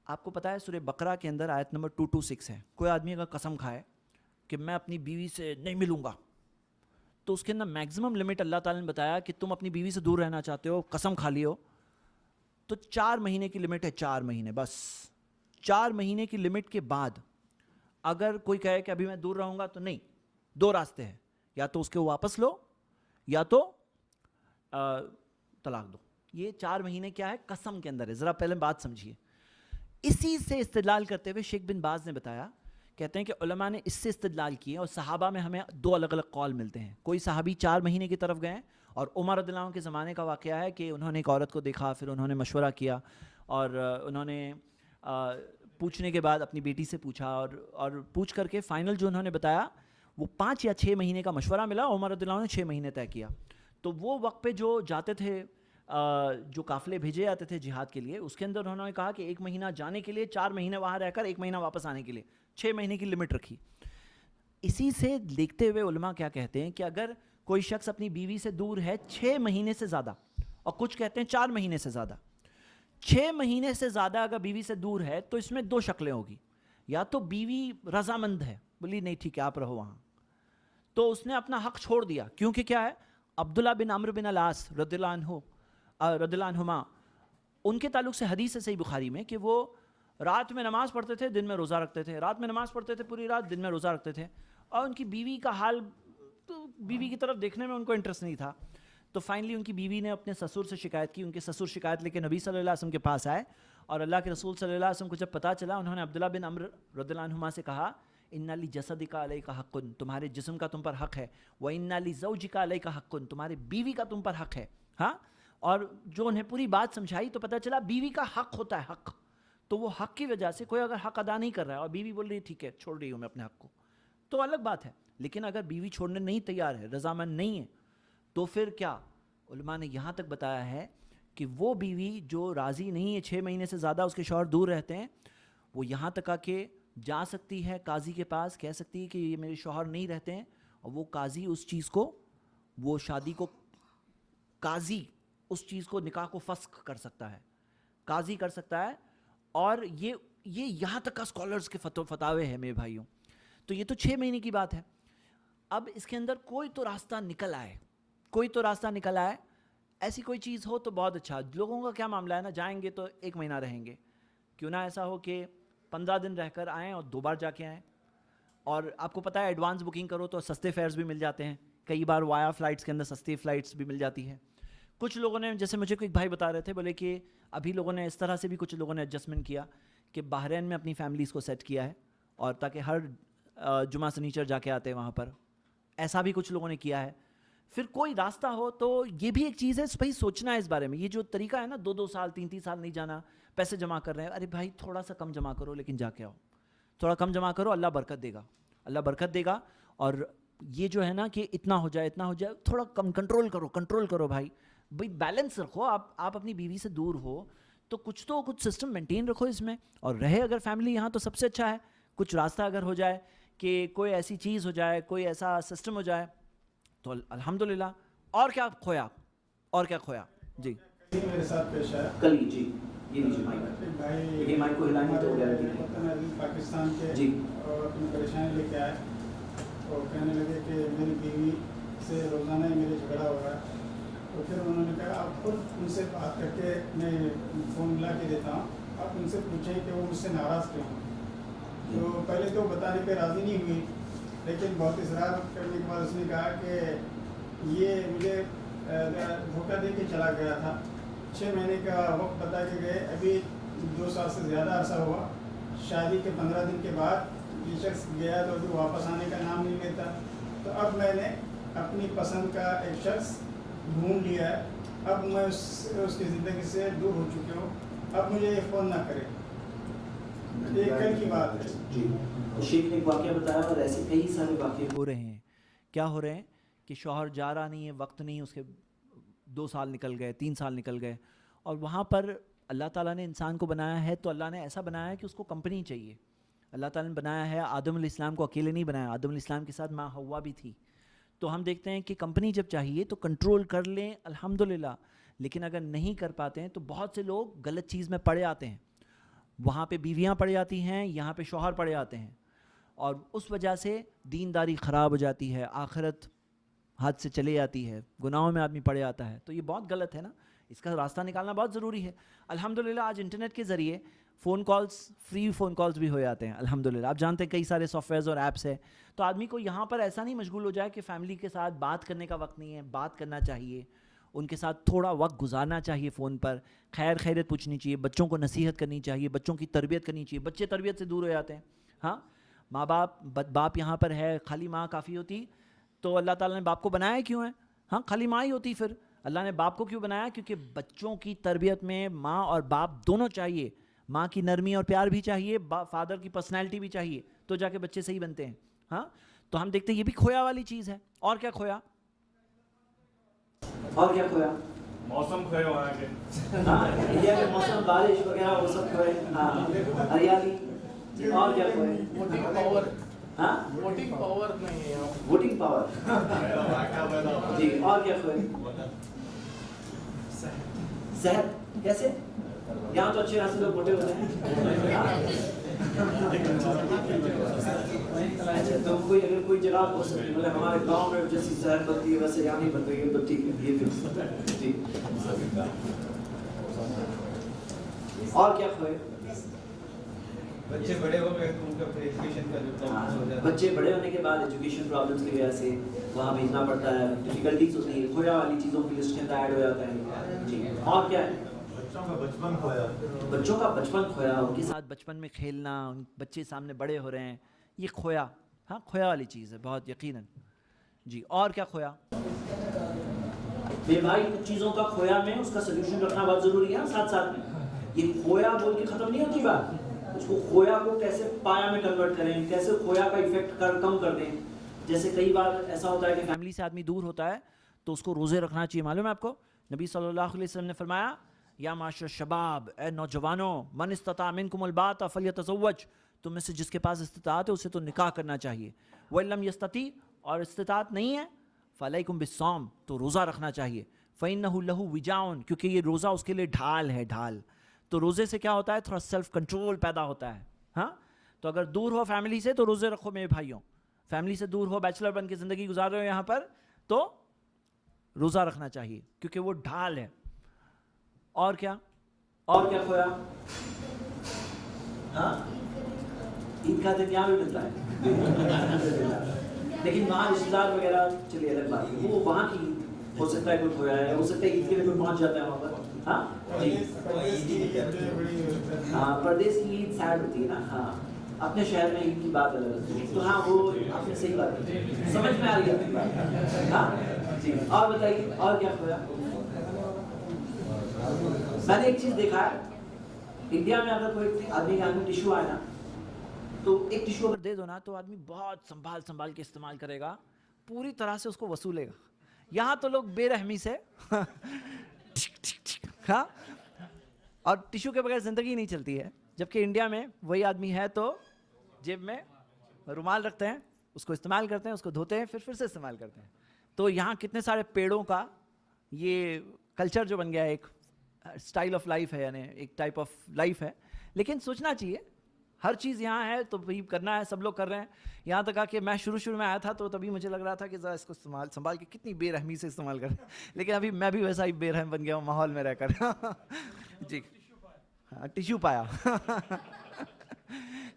آپ کو پتہ ہے سورہ بقرہ کے اندر آیت نمبر 226 ہے, کوئی آدمی اگر قسم کھائے کہ میں اپنی بیوی سے نہیں ملوں گا, تو اس کے اندر میگزیمم لمٹ اللہ تعالیٰ نے بتایا کہ تم اپنی بیوی سے دور رہنا چاہتے ہو, قسم کھا لی ہو, تو 4 مہینے کی لمٹ ہے, 4 مہینے بس. 4 مہینے کی لمٹ کے بعد اگر کوئی کہے کہ ابھی میں دور رہوں گا, تو نہیں, 2 راستے ہیں, یا تو اس کو واپس لو یا تو طلاق دو. یہ 4 مہینے کیا ہے, قسم کے اندر ہے. ذرا پہلے بات سمجھیے. اسی سے استدلال کرتے ہوئے شیخ بن باز نے بتایا, کہتے ہیں کہ علماء نے اس سے استدلال کیے, اور صحابہ میں ہمیں 2 الگ الگ قول ملتے ہیں. کوئی صحابی 4 مہینے کی طرف گئے, اور عمر رضی اللہ عنہ کے زمانے کا واقعہ ہے کہ انہوں نے ایک عورت کو دیکھا, پھر انہوں نے مشورہ کیا, اور انہوں نے پوچھنے کے بعد اپنی بیٹی سے پوچھا, اور پوچھ کر کے فائنل جو انہوں نے بتایا وہ 5 یا 6 مہینے کا مشورہ ملا. عمر رضی اللہ عنہ نے 6 مہینے طے کیا. تو وہ وقت پہ جو جاتے تھے, جو قافلے بھیجے جاتے تھے جہاد کے لیے, اس کے اندر انہوں نے کہا کہ 1 مہینہ جانے کے لیے, 4 مہینے وہاں رہ کر 1 مہینہ واپس آنے کے لیے, 6 مہینے کی لمٹ رکھی. اسی سے دیکھتے ہوئے علماء کیا کہتے ہیں کہ اگر کوئی شخص اپنی بیوی سے دور ہے 6 مہینے سے زیادہ, اور کچھ کہتے ہیں 4 مہینے سے زیادہ, 6 مہینے سے زیادہ اگر بیوی سے دور ہے, تو اس میں 2 شکلیں ہوگی. یا تو بیوی رضامند ہے, بولی نہیں ٹھیک ہے آپ رہو وہاں, تو اس نے اپنا حق چھوڑ دیا. کیونکہ کیا ہے, عبداللہ بن عمرو بن العاص رضی اللہ عنہما, ان کے تعلق سے حدیث ہے صحیح بخاری میں کہ وہ رات میں نماز پڑھتے تھے, دن میں روزہ رکھتے تھے, رات میں نماز پڑھتے تھے پوری رات, دن میں روزہ رکھتے تھے, اور ان کی بیوی کا حال, تو بیوی کی طرف دیکھنے میں ان کو انٹرسٹ نہیں تھا. تو فائنلی ان کی بیوی نے اپنے سسر سے شکایت کی. ان کے سسر شکایت لے کے نبی صلی اللہ علیہ وسلم کے پاس آئے, اور اللہ کے رسول صلی اللہ علیہ وسلم کو جب پتہ چلا, انہوں نے عبداللہ بن عمرو رضی اللہ عنہما سے کہا, اِنَّ لِجَسَدِكَ عَلَيْكَ حَقٌّ, تمہارے جسم کا تم پر حق ہے, وَإِنَّ لِزَوْجِكَ عَلَيْكَ حَقٌّ, تمہارے بیوی کا تم پر حق ہے. ہاں, اور جو انہیں پوری بات سمجھائی تو پتہ چلا بیوی کا حق ہوتا ہے حق. تو وہ حق کی وجہ سے کوئی اگر حق ادا نہیں کر رہا ہے, اور بیوی بول رہی ہے ٹھیک ہے چھوڑ رہی ہوں میں اپنے حق کو, تو الگ بات ہے. لیکن اگر بیوی چھوڑنے نہیں تیار ہے, رضامند نہیں ہے, تو پھر کیا, علماء نے یہاں تک بتایا ہے کہ وہ بیوی جو راضی نہیں ہے, 6 مہینے سے زیادہ اس کے شوہر دور رہتے ہیں, وہ یہاں تک آ کے جا سکتی ہے قاضی کے پاس, کہہ سکتی ہے کہ یہ میرے شوہر نہیں رہتے ہیں, اور وہ قاضی اس چیز کو, وہ شادی کو, قاضی اس چیز کو, نکاح کو فسخ کر سکتا ہے, قاضی کر سکتا ہے. اور یہ یہاں تک کا اسکالرز کے فتاوے ہیں میرے بھائیوں. تو یہ تو 6 مہینے کی بات ہے. اب اس کے اندر کوئی تو راستہ نکل آئے, کوئی تو راستہ نکل آئے, ایسی کوئی چیز ہو تو بہت اچھا. لوگوں کا کیا معاملہ ہے نا, جائیں گے تو 1 مہینہ رہیں گے, کیوں نہ ایسا ہو کہ 15 دن رہ کر آئیں اور 2 بار جا کے آئیں. اور آپ کو پتہ ہے ایڈوانس بکنگ کرو تو سستے فیئرز بھی مل جاتے ہیں, کئی بار وایا فلائٹس کے اندر سستی فلائٹس بھی مل جاتی ہے. کچھ لوگوں نے, جیسے مجھے کوئی بھائی بتا رہے تھے, بولے کہ ابھی لوگوں نے اس طرح سے بھی کچھ لوگوں نے ایڈجسٹمنٹ کیا کہ بحرین میں اپنی فیملیز کو سیٹ کیا ہے, اور تاکہ ہر جمعہ سنیچر جا کے آتے ہیں وہاں پر, ایسا بھی کچھ لوگوں نے کیا ہے. پھر کوئی راستہ ہو تو یہ بھی ایک چیز ہے, بھائی سوچنا ہے اس بارے میں. یہ جو طریقہ ہے نا 2 سال 3 سال نہیں جانا, پیسے جمع کر رہے ہیں, ارے بھائی تھوڑا سا کم جمع کرو لیکن جا کے آؤ, تھوڑا کم جمع کرو, اللہ برکت دے گا, اللہ برکت دے گا. اور یہ جو ہے نا کہ اتنا ہو جائے, تھوڑا کم کنٹرول کرو بھائی بیلنس رکھو. آپ اپنی بیوی سے دور ہو تو کچھ سسٹم مینٹین رکھو اس میں, اور رہے اگر فیملی یہاں تو سب سے اچھا ہے. کچھ راستہ اگر ہو جائے کہ کوئی ایسی چیز ہو جائے, کوئی ایسا سسٹم ہو جائے تو الحمدللہ. اور کیا کھویا. جی میرے ساتھ پیش آیا کل جی, یہ بھائی, یہ مائک کو ہلانے تو پاکستان کے, جی, اور اپنی پریشانی لے کے آئے, اور کہنے لگے کہ میری بیوی سے روزانہ ہی میرے جھگڑا ہو رہا ہے. تو پھر انہوں نے کہا آپ خود ان سے بات کر کے, میں فون ملا کے دیتا ہوں, آپ ان سے پوچھیں کہ وہ مجھ سے ناراض کیوں ہیں. تو پہلے تو بتانے پہ راضی نہیں ہوئی, لیکن بہت اصرار کرنے کے بعد اس نے کہا کہ یہ مجھے دھوکہ دے کے چلا گیا تھا. 6 مہینے کا وقت بتا کے گئے, ابھی 2 سال سے زیادہ عرصہ ہوا. شادی کے 15 دن کے بعد یہ شخص گیا تو ابھی واپس آنے کا نام نہیں لیتا. تو اب میں نے اپنی پسند کا ایک شخص ڈھونڈ لیا ہے, اب میں اس کی زندگی سے دور ہو چکے ہوں, اب مجھے یہ فون نہ کرے. یہ کل کی بات ہے. جی, شیخ نے ایک واقعہ بتایا, اور ایسے کئی سارے واقعے ہو رہے ہیں. کیا ہو رہے ہیں کہ شوہر جا رہا نہیں ہے, وقت نہیں, اس کے 2 سال نکل گئے, 3 سال نکل گئے, اور وہاں پر اللہ تعالیٰ نے انسان کو بنایا ہے تو اللہ نے ایسا بنایا ہے کہ اس کو کمپنی چاہیے. اللہ تعالیٰ نے بنایا ہے, آدم علیہ السلام کو اکیلے نہیں بنایا, آدم علیہ السلام کے ساتھ ماں حوا بھی تھی. تو ہم دیکھتے ہیں کہ کمپنی جب چاہیے تو کنٹرول کر لیں الحمدللہ، لیکن اگر نہیں کر پاتے ہیں تو بہت سے لوگ غلط چیز میں پڑے آتے ہیں. وہاں پہ بیویاں پڑے آتی ہیں، یہاں پہ شوہر پڑے آتے ہیں، اور اس وجہ سے دینداری خراب ہو جاتی ہے، آخرت ہاتھ سے چلے جاتی ہے، گناہوں میں آدمی پڑے آتا ہے. تو یہ بہت غلط ہے نا، اس کا راستہ نکالنا بہت ضروری ہے. الحمدللہ آج انٹرنیٹ کے ذریعے phone calls, free phone calls بھی ہو جاتے ہیں الحمدللہ. آپ جانتے ہیں کئی سارے سافٹ ویئرز اور ایپس ہیں. تو آدمی کو یہاں پر ایسا نہیں مشغول ہو جائے کہ فیملی کے ساتھ بات کرنے کا وقت نہیں ہے. بات کرنا چاہیے، ان کے ساتھ تھوڑا وقت گزارنا چاہیے فون پر، خیریت پوچھنی چاہیے، بچوں کو نصیحت کرنی چاہیے، بچوں کی تربیت کرنی چاہیے. بچے تربیت سے دور ہو جاتے ہیں. ہاں، ماں باپ یہاں پر ہے، خالی ماں کافی ہوتی تو اللہ تعالیٰ نے باپ کو بنایا کیوں ہے؟ ہاں، خالی ماں ہی ہوتی. پھر اللہ نے باپ کو کیوں بنایا؟ کیونکہ بچوں کی تربیت میں ماں اور باپ دونوں چاہیے. ماں کی نرمی اور پیار بھی چاہیے، فادر کی پرسنالٹی بھی چاہیے، تو جا کے بچے صحیح بنتے ہیں. ہاں، تو ہم دیکھتے ہیں یہ بھی کھویا والی چیز ہے. اور کیا کھویا؟ اور کیا کھویا؟ موسم کھوئے وہاں کے. ہاں، انڈیا کے موسم، بارش وغیرہ وہ سب کھوئے. ہاں، ہریالی. اور کیا کھوئے؟ Voting power. ہاں، ووٹنگ پاور نہیں ہے. Voting power. جی، اور کیا کھوئے؟ صحت. کیسے؟ یہاں تو اچھے خاصے لوگ موٹے ہوتے ہیں. اچھا، تو اگر کوئی جگہ ہو سکتی، مطلب ہمارے گاؤں میں جیسی صحت بنتی ہے ویسے یہاں نہیں بن رہی ہے، تو ٹھیک ہے، یہ بھی. جی، اور کیا کھوئے؟ بچے بڑے ہو گئے تو ان کا پھر ایجوکیشن کا جو پرابلم ہو جاتا ہے. بچے بڑے ہونے کے بعد ایجوکیشن پرابلمس کی وجہ سے وہاں بھیجنا پڑتا ہے، ڈیفیکلٹیز ہوتی ہیں، کھویا والی چیزوں کی لسٹ کے اندر ایڈ ہو جاتا ہے. جی، اور کیا ہے؟ بچوں کا بچپن کھویا. بچوں کا بچپن کھویا، ان کے ساتھ بچپن میں کھیلنا، ان بچے سامنے بڑے ہو رہے ہیں، یہ کھویا. ہاں، کھویا والی چیز ہے بہت یقیناً. جی، اور کیا کھویا؟ میرے بھائی، کچھ چیزوں کا کھویا میں اس کا سلوشن رکھنا بہت ضروری ہے. ساتھ ساتھ میں یہ کھویا بول کے ختم نہیں ہوتی بات. اس کو کھویا کو کیسے پایا میں کنورٹ کریں، کیسے کھویا کا ایفیکٹ کم کر دیں. جیسے کئی بار ایسا ہوتا ہے کہ فیملی سے آدمی دور ہوتا ہے تو اس کو روزے رکھنا چاہیے. معلوم ہے آپ کو، نبی صلی اللہ علیہ وسلم نے فرمایا، یا معاشر الشباب، اے نوجوانوں، من استطاع منکم الباءۃ فلیتزوج، تم میں سے جس کے پاس استطاعت ہے اسے تو نکاح کرنا چاہیے. وَإِن لَمْ يَسْتَطِعْ، اور استطاعت نہیں ہے، فَعَلَيْكُمْ بِالصَّوْمِ، تو روزہ رکھنا چاہیے. فَإِنَّهُ لَهُ وِجَاءٌ، کیونکہ یہ روزہ اس کے لیے ڈھال ہے، ڈھال. تو روزے سے کیا ہوتا ہے؟ تھوڑا سیلف کنٹرول پیدا ہوتا ہے. ہاں، تو اگر دور ہو فیملی سے تو روزے رکھو میرے بھائیوں. فیملی سے دور ہو، بیچلر بن کے زندگی گزار رہے ہو یہاں پر، تو روزہ رکھنا چاہیے کیونکہ وہ ڈھال ہے. اور کیا؟ اور کیا کھویا؟ ہاں، عید کا دن یہاں بھی ملتا ہے لیکن وہاں رشتے دار وغیرہ چلیے الگ بات ہے، وہ وہاں کی ہو سکتا ہے کوئی کھویا ہے، ہو سکتا ہے عید کے لیے کوئی پہنچ جاتا ہے وہاں پر. ہاں جی، ہاں، پردیس کی عید سیڈ ہوتی ہے نا. ہاں، اپنے شہر میں عید کی بات الگ ہوتی ہے. تو ہاں، وہ آپ نے صحیح بات کی، سمجھ میں آ رہی ہے آپ کی بات. ہاں جی، اور بتائیے اور کیا کھویا؟ میں نے ایک چیز دیکھا ہے، انڈیا میں اگر کوئی آدمی کے ہاتھ میں ٹیشو آئے نا، تو ایک ٹیشو اگر دے دو نا تو آدمی بہت سنبھال کے استعمال کرے گا، پوری طرح سے اس کو وصولے گا. یہاں تو لوگ بے رحمی سے ہاں، اور ٹیشو کے بغیر زندگی نہیں چلتی ہے. جبکہ انڈیا میں وہی آدمی ہے تو جیب میں رومال رکھتے ہیں، اس کو استعمال کرتے ہیں، اس کو دھوتے ہیں، پھر سے استعمال کرتے ہیں. تو یہاں کتنے سارے پیڑوں کا یہ کلچر جو بن گیا ہے، ایک اسٹائل آف لائف ہے، یعنی ایک ٹائپ آف لائف ہے. لیکن سوچنا چاہیے، ہر چیز یہاں ہے تو وہی کرنا ہے، سب لوگ کر رہے ہیں. یہاں تک کہ میں شروع میں آیا تھا تو تبھی مجھے لگ رہا تھا کہ ذرا اس کو سنبھال کے کتنی بے رحمی سے استعمال کریں، لیکن ابھی میں بھی ویسا ہی بے رحم بن گیا ہوں ماحول میں رہ کر. جی، ہاں، ٹیشو پایا.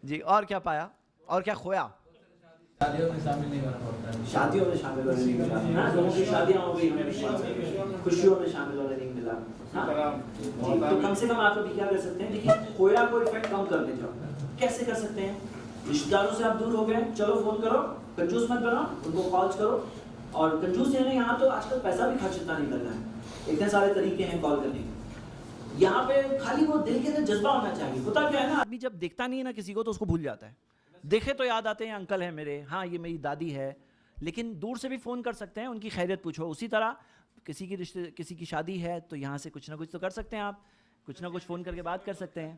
جی، اور کیا پایا؟ اور کیا کھویا؟ شادیوں میں شامل نہیں ہونا پڑتا ہے. شادیوں میں شامل ہونے نہیں ملا. لوگوں کی شادیاں ہو گئی، خوشیوں میں شامل ہونے نہیں ملا. تو کم سے کم آپ ابھی کیا کر سکتے ہیں؟ دیکھیے، کھویا کو ایفیکٹ کم کرنے جاؤ. کیسے کر سکتے ہیں؟ رشتے داروں سے آپ دور ہو گئے، چلو فون کرو، کنجوس مت بنو، ان کو کالز کرو. اور کنجوس یعنی یہاں تو آج کل پیسہ بھی خرچ اتنا نہیں کرنا ہے، اتنے سارے طریقے ہیں کال کرنے کے. یہاں پہ خالی وہ دل کے اندر جذبہ ہونا چاہیے. ہوتا کیا ہے نا، آدمی جب دیکھتا نہیں ہے نا کسی کو تو اس کو بھول جاتا ہے. دیکھے تو یاد آتے ہیں، انکل ہیں میرے، ہاں یہ میری دادی ہے، لیکن دور سے بھی فون کر سکتے ہیں، ان کی خیریت پوچھو. اسی طرح کسی کی شادی ہے تو یہاں سے کچھ نہ کچھ تو کر سکتے ہیں، آپ کچھ نہ کچھ فون کر کے بات کر سکتے ہیں.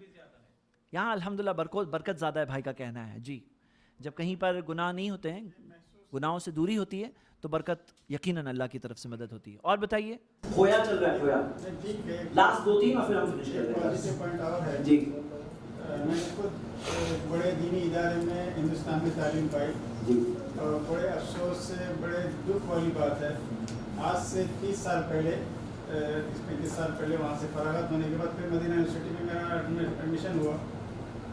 یہاں الحمدللہ برکت زیادہ ہے، بھائی کا کہنا ہے. جی، جب کہیں پر گناہ نہیں ہوتے ہیں، گناہوں سے دوری ہوتی ہے تو برکت یقیناً اللہ کی طرف سے مدد ہوتی ہے. اور بتائیے کھویا چل رہا ہے کھویا ٹھیک ہے. لاسٹ 2-3 اور پھر ہم فنش کر ایک دیں پازیٹیو پوائنٹ اور ہے. جی میں نے خود ایک بڑے دینی ادارے میں ہندوستان میں تعلیم پائی جی اور بڑے افسوس سے بڑے دکھ والی بات ہے آج سے 30 سال پہلے 35 سال پہلے وہاں سے فراغت ہونے کے بعد پھر مدینہ یونیورسٹی میں میرا ایڈمیشن ہوا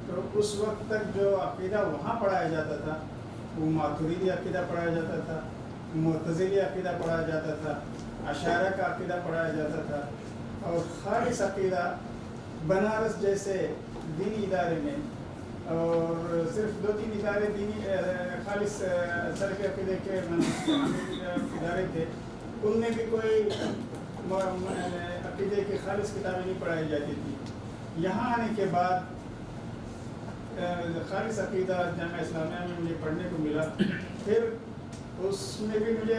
تو اس وقت تک جو عقیدہ وہاں پڑھایا جاتا تھا وہ ماتریدی عقیدہ پڑھایا جاتا تھا, معتزلی عقیدہ پڑھایا جاتا تھا, اشاعرہ کا عقیدہ پڑھایا جاتا تھا اور خالص عقیدہ بنارس جیسے دینی ادارے میں اور صرف 2-3 ادارے دینی خالص سلف عقیدے کے ادارے تھے, ان میں بھی کوئی عقیدے کی خالص کتابیں نہیں پڑھائی جاتی تھی. یہاں آنے کے بعد خالص عقیدہ جامعہ اسلامیہ میں مجھے پڑھنے کو ملا. پھر اس میں بھی مجھے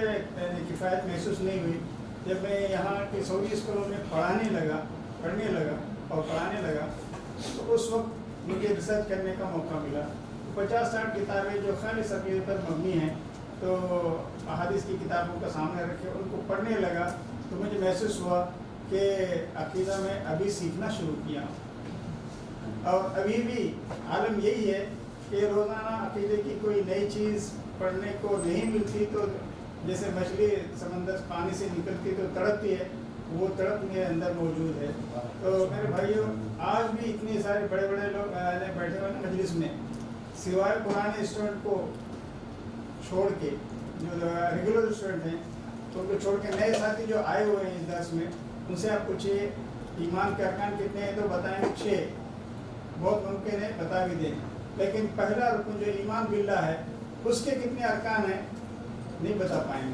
کفایت محسوس نہیں ہوئی. جب میں یہاں کے سعودی اسکولوں میں پڑھنے لگا تو اس وقت مجھے ریسرچ کرنے کا موقع ملا. 50-60 کتابیں جو خالص عقیدے پر مبنی ہیں تو احادیث کی کتابوں کا سامنے رکھے ان کو پڑھنے لگا تو مجھے محسوس ہوا کہ عقیدہ میں ابھی سیکھنا شروع کیا اور ابھی بھی عالم یہی ہے کہ روزانہ عقیدے کی کوئی نئی چیز پڑھنے کو نہیں ملتی تو جیسے مچھلی سمندر پانی سے نکلتی تو تڑپتی ہے, وہ تڑپ میرے اندر موجود ہے. تو میرے بھائیوں آج بھی اتنے سارے بڑے بڑے لوگ بیٹھے ہوئے ہیں مجلس میں, سوائے پرانے اسٹوڈنٹ کو چھوڑ کے جو ریگولر اسٹوڈنٹ ہیں تو ان کو چھوڑ کے نئے ساتھی جو آئے ہوئے ہیں اس درس میں ان سے آپ پوچھیے ایمان کے ارکان کتنے ہیں تو بتائیں گے 6. بہت ممکن ہے بتا بھی دیں, لیکن پہلا رکن جو ایمان باللہ ہے اس کے کتنے ارکان ہیں نہیں بتا پائیں گے.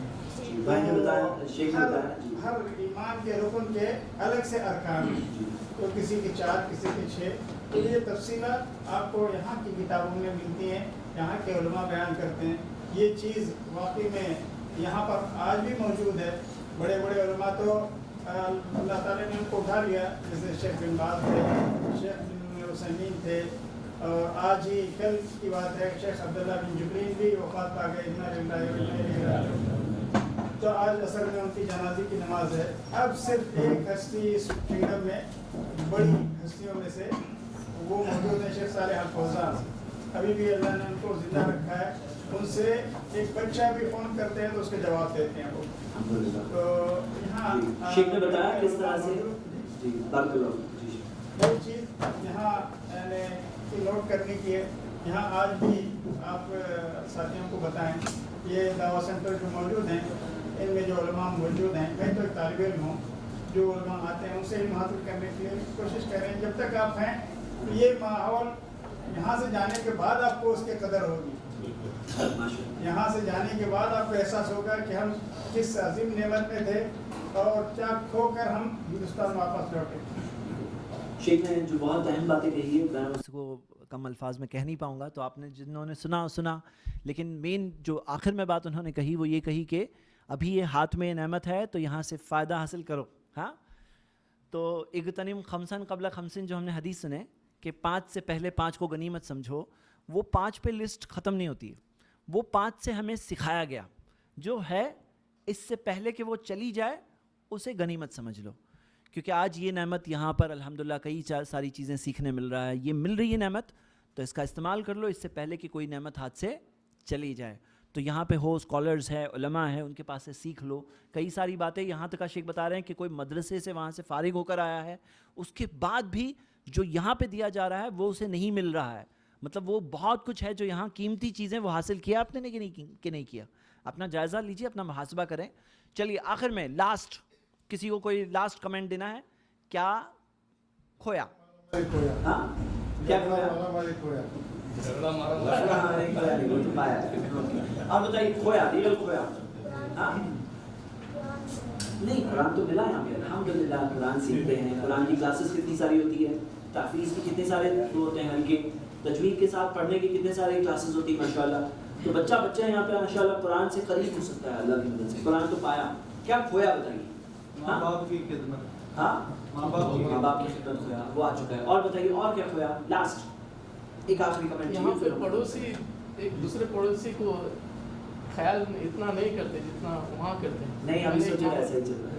ہر ایمان کے رکن کے الگ سے ارکان ہیں, تو کسی کے 4 کسی کے 6. تو یہ تفصیلات آپ کو یہاں کی کتابوں میں ملتی ہیں, یہاں کے علماء بیان کرتے ہیں. یہ چیز واقعی میں یہاں پر آج بھی موجود ہے. بڑے بڑے علماء تو اللہ تعالیٰ نے ان کو اٹھا لیا, جیسے شیخ بن باز تھے, شیخ بن عثیمین تھے, اور آج ہی کل کی بات ہے شیخ عبداللہ بن جبرین بھی وفات پا گئے. تو آج اصل میں ان کی جنازے کی نماز ہے. اب صرف ایک ہستی اس کنگڈم میں بڑی ہستیوں میں سے وہ موجود ہیں, شیخ صالح الفوزان. ابھی بھی اللہ نے ان کو زندہ رکھا ہے. ان سے ایک بچہ بھی فون کرتے ہیں تو اس کے جواب دیتے ہیں وہ. تو یہاں شیخ نے بتایا کس طرح سے ایک چیز یہاں نوٹ کرنے کی ہے. یہاں آج بھی آپ ساتھیوں کو بتائیں, یہ دعویٰ سینٹر جو موجود ہیں ان میں جو علماء موجود ہیں, میں تو ایک طالب علم ہوں, جو علماء آتے ہیں ان سے علم حاصل کرنے کے لیے کوشش کریں. جب تک آپ ہیں تو یہ ماحول یہاں سے جانے کے بعد آپ کو اس کی قدر ہوگی. یہاں سے جانے کے بعد آپ کو احساس ہوگا کہ ہم کس عظیم نعمت میں تھے اور کیا کھو کر ہم ہندوستان واپس لوٹے. شیخ نے جو بہت اہم باتیں کہی ہے میں اس کو کم الفاظ میں کہہ نہیں پاؤں گا, تو آپ نے جنہوں نے سنا, لیکن مین جو آخر میں بات انہوں نے کہی وہ یہ کہی کہ ابھی یہ ہاتھ میں نعمت ہے تو یہاں سے فائدہ حاصل کرو. ہاں, تو اغتنم خمسن قبل خمسن جو ہم نے حدیث سنے کہ 5 سے پہلے 5 کو غنیمت سمجھو, وہ 5 پہ لسٹ ختم نہیں ہوتی ہے. وہ 5 سے ہمیں سکھایا گیا جو ہے اس سے پہلے کہ وہ چلی جائے اسے غنیمت سمجھ لو, کیونکہ آج یہ نعمت یہاں پر الحمدللہ کئی ساری چیزیں سیکھنے مل رہا ہے. یہ مل رہی ہے نعمت تو اس کا استعمال کر لو, اس سے پہلے کہ کوئی نعمت ہاتھ سے چلی جائے. تو یہاں پہ ہو اسکالرز ہے, علماء ہیں, ان کے پاس سے سیکھ لو. کئی ساری باتیں یہاں تک شیخ بتا رہے ہیں کہ کوئی مدرسے سے وہاں سے فارغ ہو کر آیا ہے, اس کے بعد بھی جو یہاں پہ دیا جا رہا ہے وہ اسے نہیں مل رہا ہے. مطلب وہ بہت کچھ ہے جو یہاں قیمتی چیزیں وہ حاصل کیا آپ نے کہ نہیں کیا. اپنا جائزہ لیجیے, اپنا محاسبہ کریں. چلیے آخر میں لاسٹ کسی کو کوئی لاسٹ کمنٹ دینا ہے. کیا کھویا؟ ہاں کیا کھویا؟ آپ بتائیے کھویا, ریئل کھویا. نہیں, قرآن تو ملا یہاں پہ الحمدللہ. قرآن سیکھتے ہیں, قرآن کی کلاسز کتنی ساری ہوتی ہے, تحفیظ کی کتنے سارے ہوتے ہیں, ہلکے تجوید کے ساتھ پڑھنے کی کتنے سارے کلاسز ہوتی ہیں ماشاءاللہ. تو بچہ یہاں پہ ماشاءاللہ قرآن سے قریب ہو سکتا ہے اللہ کی مدد سے. قرآن تو پایا. کیا کھویا بتائیے؟ ماں باپ کی خدمت. ہاں, ماں باپ کی خدمت کھویا, وہ آ چکا ہے. اور بتائیے اور کیا کھویا؟ لاسٹ ایک آخری کمنٹ. یہاں پہ پڑوسی ایک دوسرے پڑوسی کو خیال اتنا نہیں کرتے جتنا وہاں کرتے ہیں. نہیں ابھی سوچو ایسا ہی چل رہا ہے.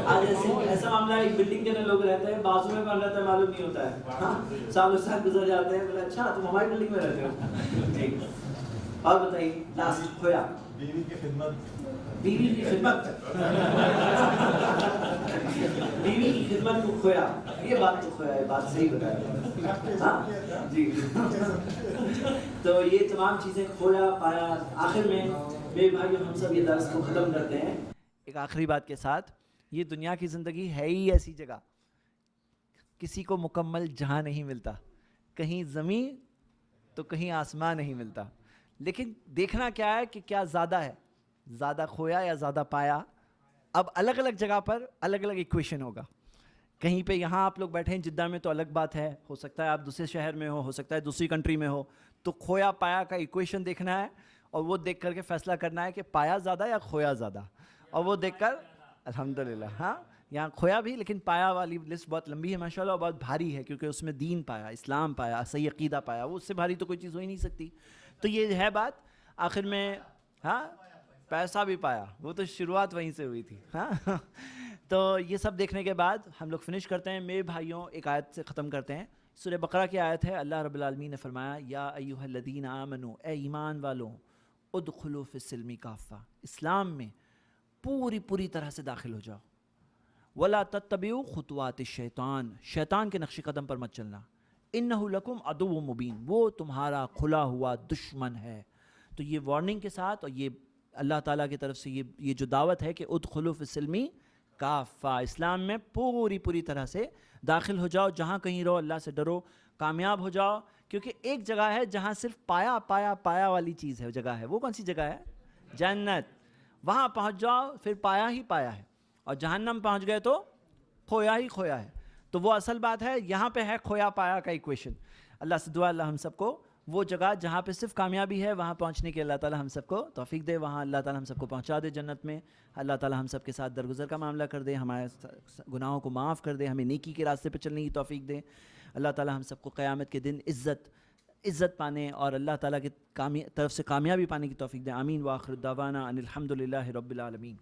آج ایسا معاملہ ہے، ایک بلڈنگ کے اندر لوگ رہتے ہیں، بازو میں کون رہتا ہے معلوم نہیں ہوتا ہے. ہاں سالوں سال گزر جاتے ہیں، بولے اچھا تم ہماری بلڈنگ میں رہتے ہو. ٹھیک. اور بتائیے لاسٹ کھویا. بیوی کی خدمت. بیوی کی خدمت. بیوی کی خدمت کو کھویا. یہ بات تو کھویا ہے، بات صحیح بتایا. ہاں جی. تو یہ تمام چیزیں کھویا پایا. آخر میں میرے بھائیو ہم سب یہ درس کو ختم کرتے ہیں ایک آخری بات کے ساتھ. یہ دنیا کی زندگی ہے ہی ایسی جگہ، کسی کو مکمل جہاں نہیں ملتا، کہیں زمین تو کہیں آسمان نہیں ملتا. لیکن دیکھنا کیا ہے کہ کیا زیادہ ہے، زیادہ کھویا یا زیادہ پایا. اب الگ الگ جگہ پر الگ الگ ایکویشن ہوگا. کہیں پہ یہاں آپ لوگ بیٹھے ہیں جدہ میں تو الگ بات ہے، ہو سکتا ہے آپ دوسرے شہر میں ہو سکتا ہے دوسری کنٹری میں ہو. تو کھویا پایا کا ایکویشن دیکھنا ہے اور وہ دیکھ کر کے فیصلہ کرنا ہے کہ پایا زیادہ یا کھویا زیادہ. اور وہ دیکھ کر الحمدللہ ہاں یہاں کھویا بھی، لیکن پایا والی لسٹ بہت لمبی ہے ماشاءاللہ، اور بہت بھاری ہے کیونکہ اس میں دین پایا، اسلام پایا، صحیح عقیدہ پایا. وہ اس سے بھاری تو کوئی چیز ہو ہی نہیں سکتی. تو یہ ہے بات. آخر میں ہاں پیسہ بھی پایا، وہ تو شروعات وہیں سے ہوئی تھی. ہاں تو یہ سب دیکھنے کے بعد ہم لوگ فنش کرتے ہیں. میرے بھائیوں ایک آیت سے ختم کرتے ہیں. سورہ بقرہ کی آیت ہے. اللہ رب العالمین نے فرمایا یا ایھا الذین آمنوا، اے ایمان والوں، ادخلوا فی السلم کافہ، اسلام میں پوری طرح سے داخل ہو جاؤ. ولا تتبعوا خطوات الشیطان، شیطان کے نقش قدم پر مت چلنا. انہ لکم عدو مبین، وہ تمہارا کھلا ہوا دشمن ہے. تو یہ وارننگ کے ساتھ اور یہ اللہ تعالیٰ کی طرف سے یہ جو دعوت ہے کہ ادخلوا فی السلم کافہ، اسلام میں پوری طرح سے داخل ہو جاؤ. جہاں کہیں رہو اللہ سے ڈرو، کامیاب ہو جاؤ. کیونکہ ایک جگہ ہے جہاں صرف پایا والی چیز ہے، جگہ ہے. وہ کون سی جگہ ہے؟ جنت. وہاں پہنچ جاؤ پھر پایا ہی پایا ہے. اور جہنم پہنچ گئے تو کھویا ہی کھویا ہے. تو وہ اصل بات ہے. یہاں پہ ہے کھویا پایا کا ایکویشن. اللہ سے دعا اللہ ہم سب کو وہ جگہ جہاں پہ صرف کامیابی ہے وہاں پہنچنے کے اللہ تعالیٰ ہم سب کو توفیق دے. وہاں اللہ تعالیٰ ہم سب کو پہنچا دے جنت میں. اللہ تعالیٰ ہم سب کے ساتھ درگزر کا معاملہ کر دے، ہمارے گناہوں کو معاف کر دے، ہمیں نیکی کے راستے پہ چلنے کی توفیق دے. اللہ تعالیٰ ہم سب کو قیامت کے دن عزت پانے اور اللہ تعالیٰ کی طرف سے کامیابی پانے کی توفیق دے. آمین. وآخر دعوانا ان الحمد للہ رب العالمین.